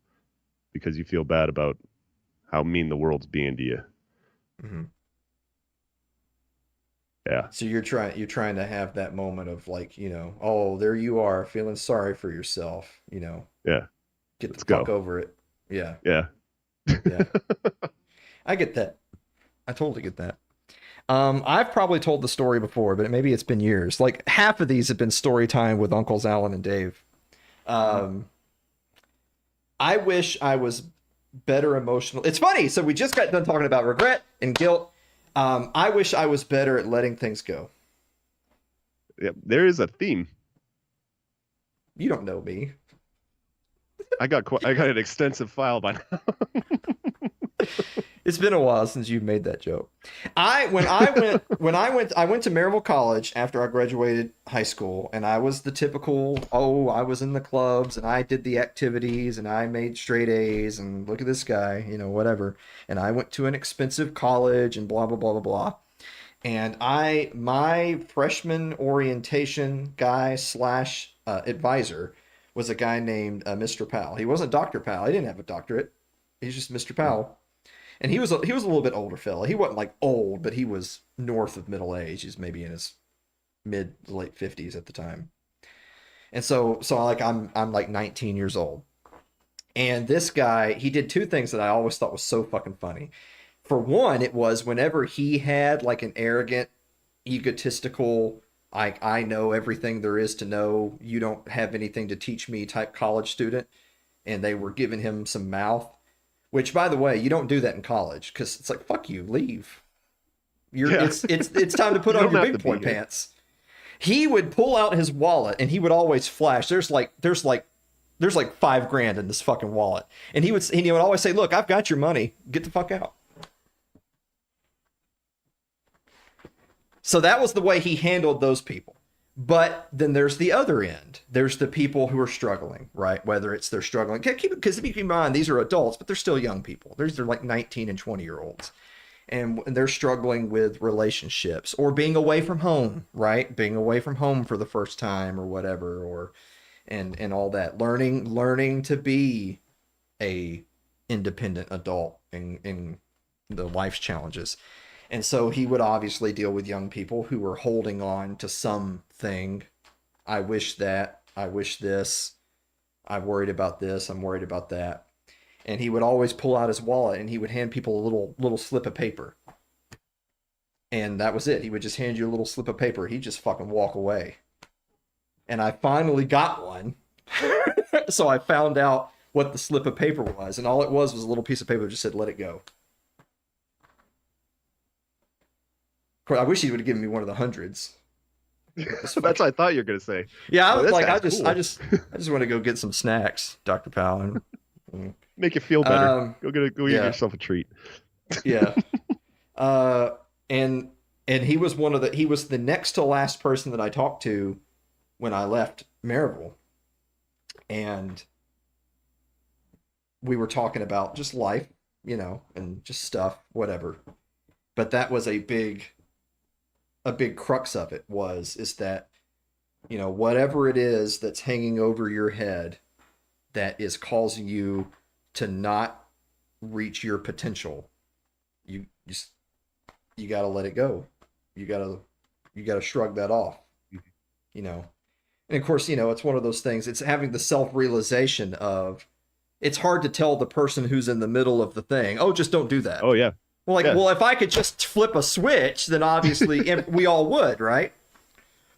because you feel bad about how mean the world's being to you. Mm-hmm. Yeah. So you're trying to have that moment of like, oh, there you are feeling sorry for yourself, Yeah. get Let's the fuck go. over it. Yeah. Yeah. Yeah. I get that. I totally get that. I've probably told the story before, but maybe it's been years. Like half of these have been story time with Uncles Alan and Dave. I wish I was better emotional. It's funny. So we just got done talking about regret and guilt. I wish I was better at letting things go. Yeah. There is a theme. You don't know me. I got an extensive file by now. It's been a while since you've made that joke. I went to Maryville College after I graduated high school, and I was the typical, I was in the clubs and I did the activities and I made straight A's and look at this guy, whatever. And I went to an expensive college and blah blah blah blah blah. And my freshman orientation guy slash advisor was a guy named Mr. Powell. He wasn't Dr. Powell. He didn't have a doctorate. He's just Mr. Powell. And he was a little bit older fella. He wasn't like old, but he was north of middle age. He's maybe in his mid to late 50s at the time. And so like I'm like 19 years old. And this guy, he did two things that I always thought was so fucking funny. For one, it was whenever he had like an arrogant, egotistical, like I know everything there is to know, you don't have anything to teach me type college student, and they were giving him some mouth. Which, by the way, you don't do that in college because it's like, fuck you, leave. It's time to put on your big boy pants. He would pull out his wallet and he would always flash. There's like $5,000 in this fucking wallet, and he would always say, "Look, I've got your money. Get the fuck out." So that was the way he handled those people. But then there's the other end. There's the people who are struggling, right? Whether it's they're struggling, because keep in mind, these are adults, but they're still young people. They're like 19 and 20-year-olds. And they're struggling with relationships or being away from home, right? Being away from home for the first time or whatever, and all that. Learning to be a independent adult in the life's challenges. And so he would obviously deal with young people who were holding on to something. I wish that, I wish this, I'm worried about this, I'm worried about that. And he would always pull out his wallet and he would hand people a little slip of paper. And that was it. He would just hand you a little slip of paper. He'd just fucking walk away. And I finally got one. So I found out what the slip of paper was. And all it was a little piece of paper that just said, "Let it go." I wish he would have given me one of the hundreds. That's what I thought you were gonna say. Yeah, I was like, cool. I just want to go get some snacks, Dr. Powell. Make you feel better. Go get yourself a treat. Yeah. Uh, and he was he was the next to last person that I talked to when I left Maryville, and we were talking about just life, and just stuff, whatever. But that was a big crux of it is that, whatever it is that's hanging over your head that is causing you to not reach your potential, you just you got to let it go. You got to shrug that off, you know. And of course, it's one of those things. It's having the self-realization of it's hard to tell the person who's in the middle of the thing, "Oh, just don't do that." Oh yeah. Well, Yeah. well, if I could just flip a switch, then obviously we all would, right?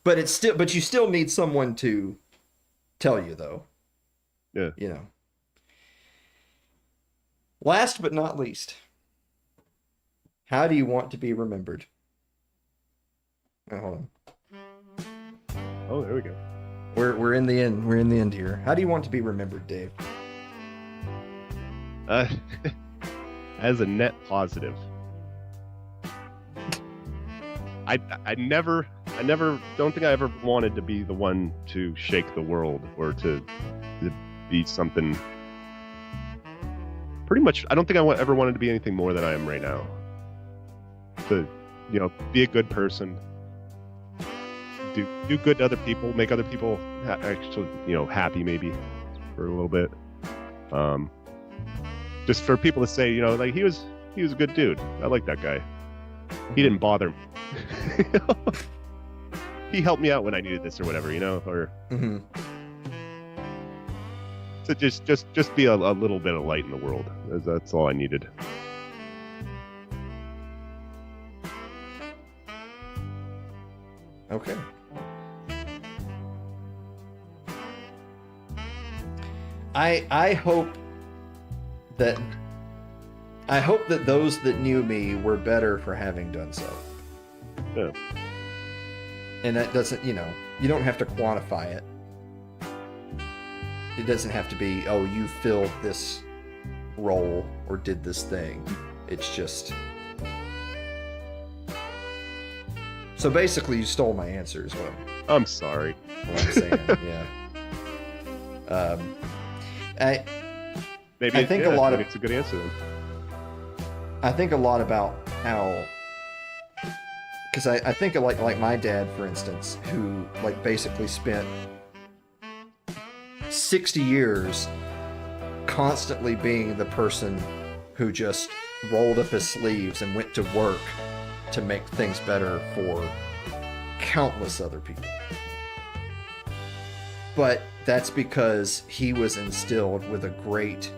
But you still need someone to tell you, though. Yeah. Last but not least, how do you want to be remembered? Oh, hold on. Oh, there we go. We're in the end. We're in the end here. How do you want to be remembered, Dave? As a net positive. I never don't think I ever wanted to be the one to shake the world or to be something. Pretty much, I don't think I ever wanted to be anything more than I am right now. To, be a good person, do good to other people, make other people actually, happy maybe for a little bit. Just for people to say, like he was a good dude. I like that guy. He didn't bother me. He helped me out when I needed this or whatever, or Mm-hmm. to just be a little bit of light in the world. That's all I needed. Okay. I hope that those that knew me were better for having done so. Yeah. And that doesn't, you don't have to quantify it. It doesn't have to be, oh, you filled this role or did this thing. It's just. So basically, you stole my answer as well. I'm sorry. What I'm saying, yeah. Maybe I think a lot of it's a good answer then. I think a lot about how, because I think of like my dad, for instance, who basically spent 60 years constantly being the person who just rolled up his sleeves and went to work to make things better for countless other people. But that's because he was instilled with a great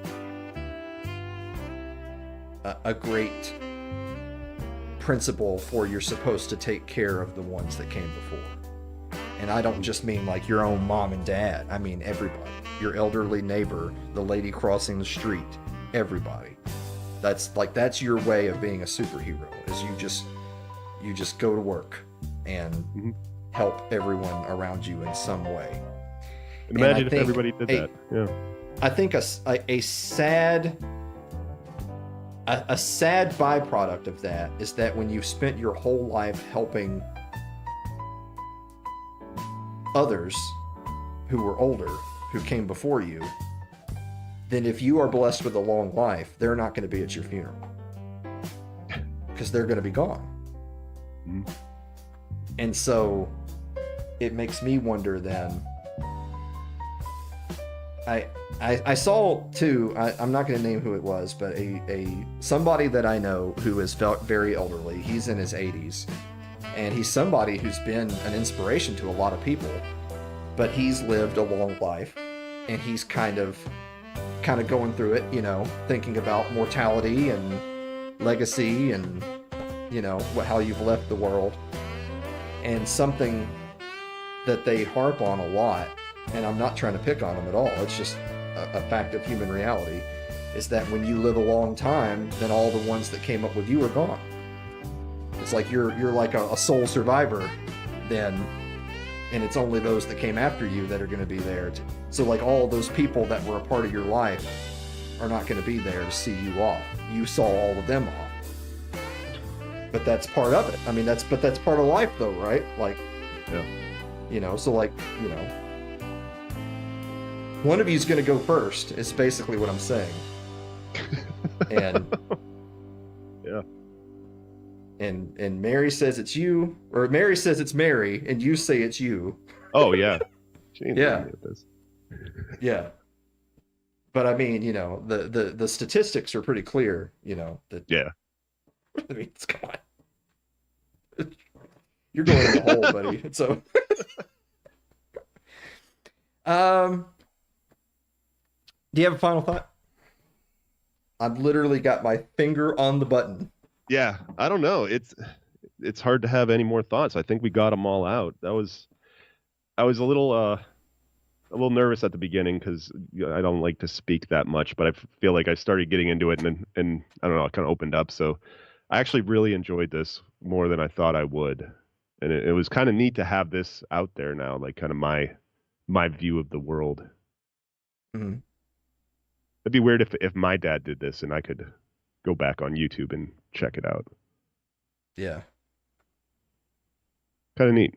principle for you're supposed to take care of the ones that came before. And I don't just mean like your own mom and dad. I mean everybody. Your elderly neighbor, the lady crossing the street, everybody. That's your way of being a superhero, is you just go to work and help everyone around you in some way. And imagine if everybody did that. Yeah. I think a sad byproduct of that is that when you've spent your whole life helping others who were older, who came before you, then if you are blessed with a long life, they're not going to be at your funeral because they're going to be gone. Mm-hmm. And so it makes me wonder then. I saw too, I'm not going to name who it was, but somebody that I know who is felt very elderly. He's in his 80s, and he's somebody who's been an inspiration to a lot of people, but he's lived a long life, and he's kind of going through it, thinking about mortality and legacy and, how you've left the world. And something that they harp on a lot, and I'm not trying to pick on them at all, it's just a fact of human reality, is that when you live a long time, then all the ones that came up with you are gone. It's like you're like a sole survivor then, and it's only those that came after you that are going to be there. So like all those people that were a part of your life are not going to be there to see you off. You saw all of them off. but that's part of it. I mean, that's part of life, though, right? Like, Yeah. so like, one of you is going to go first. Is basically what I'm saying. And Yeah. and Mary says it's you, or Mary says it's Mary, and you say it's you. Oh yeah. She ain't Yeah. with this. Yeah. But I mean, the statistics are pretty clear. That Yeah. I mean, come on, you're going in the hole, buddy. So, do you have a final thought? I've literally got my finger on the button. Yeah. I don't know. It's hard to have any more thoughts. I think we got them all out. I was a little nervous at the beginning because I don't like to speak that much, but I feel like I started getting into it and I don't know, it kind of opened up. So I actually really enjoyed this more than I thought I would. And it was kind of neat to have this out there now, like kind of my view of the world. Mm-hmm. It'd be weird if my dad did this and I could go back on YouTube and check it out. Yeah. Kind of neat.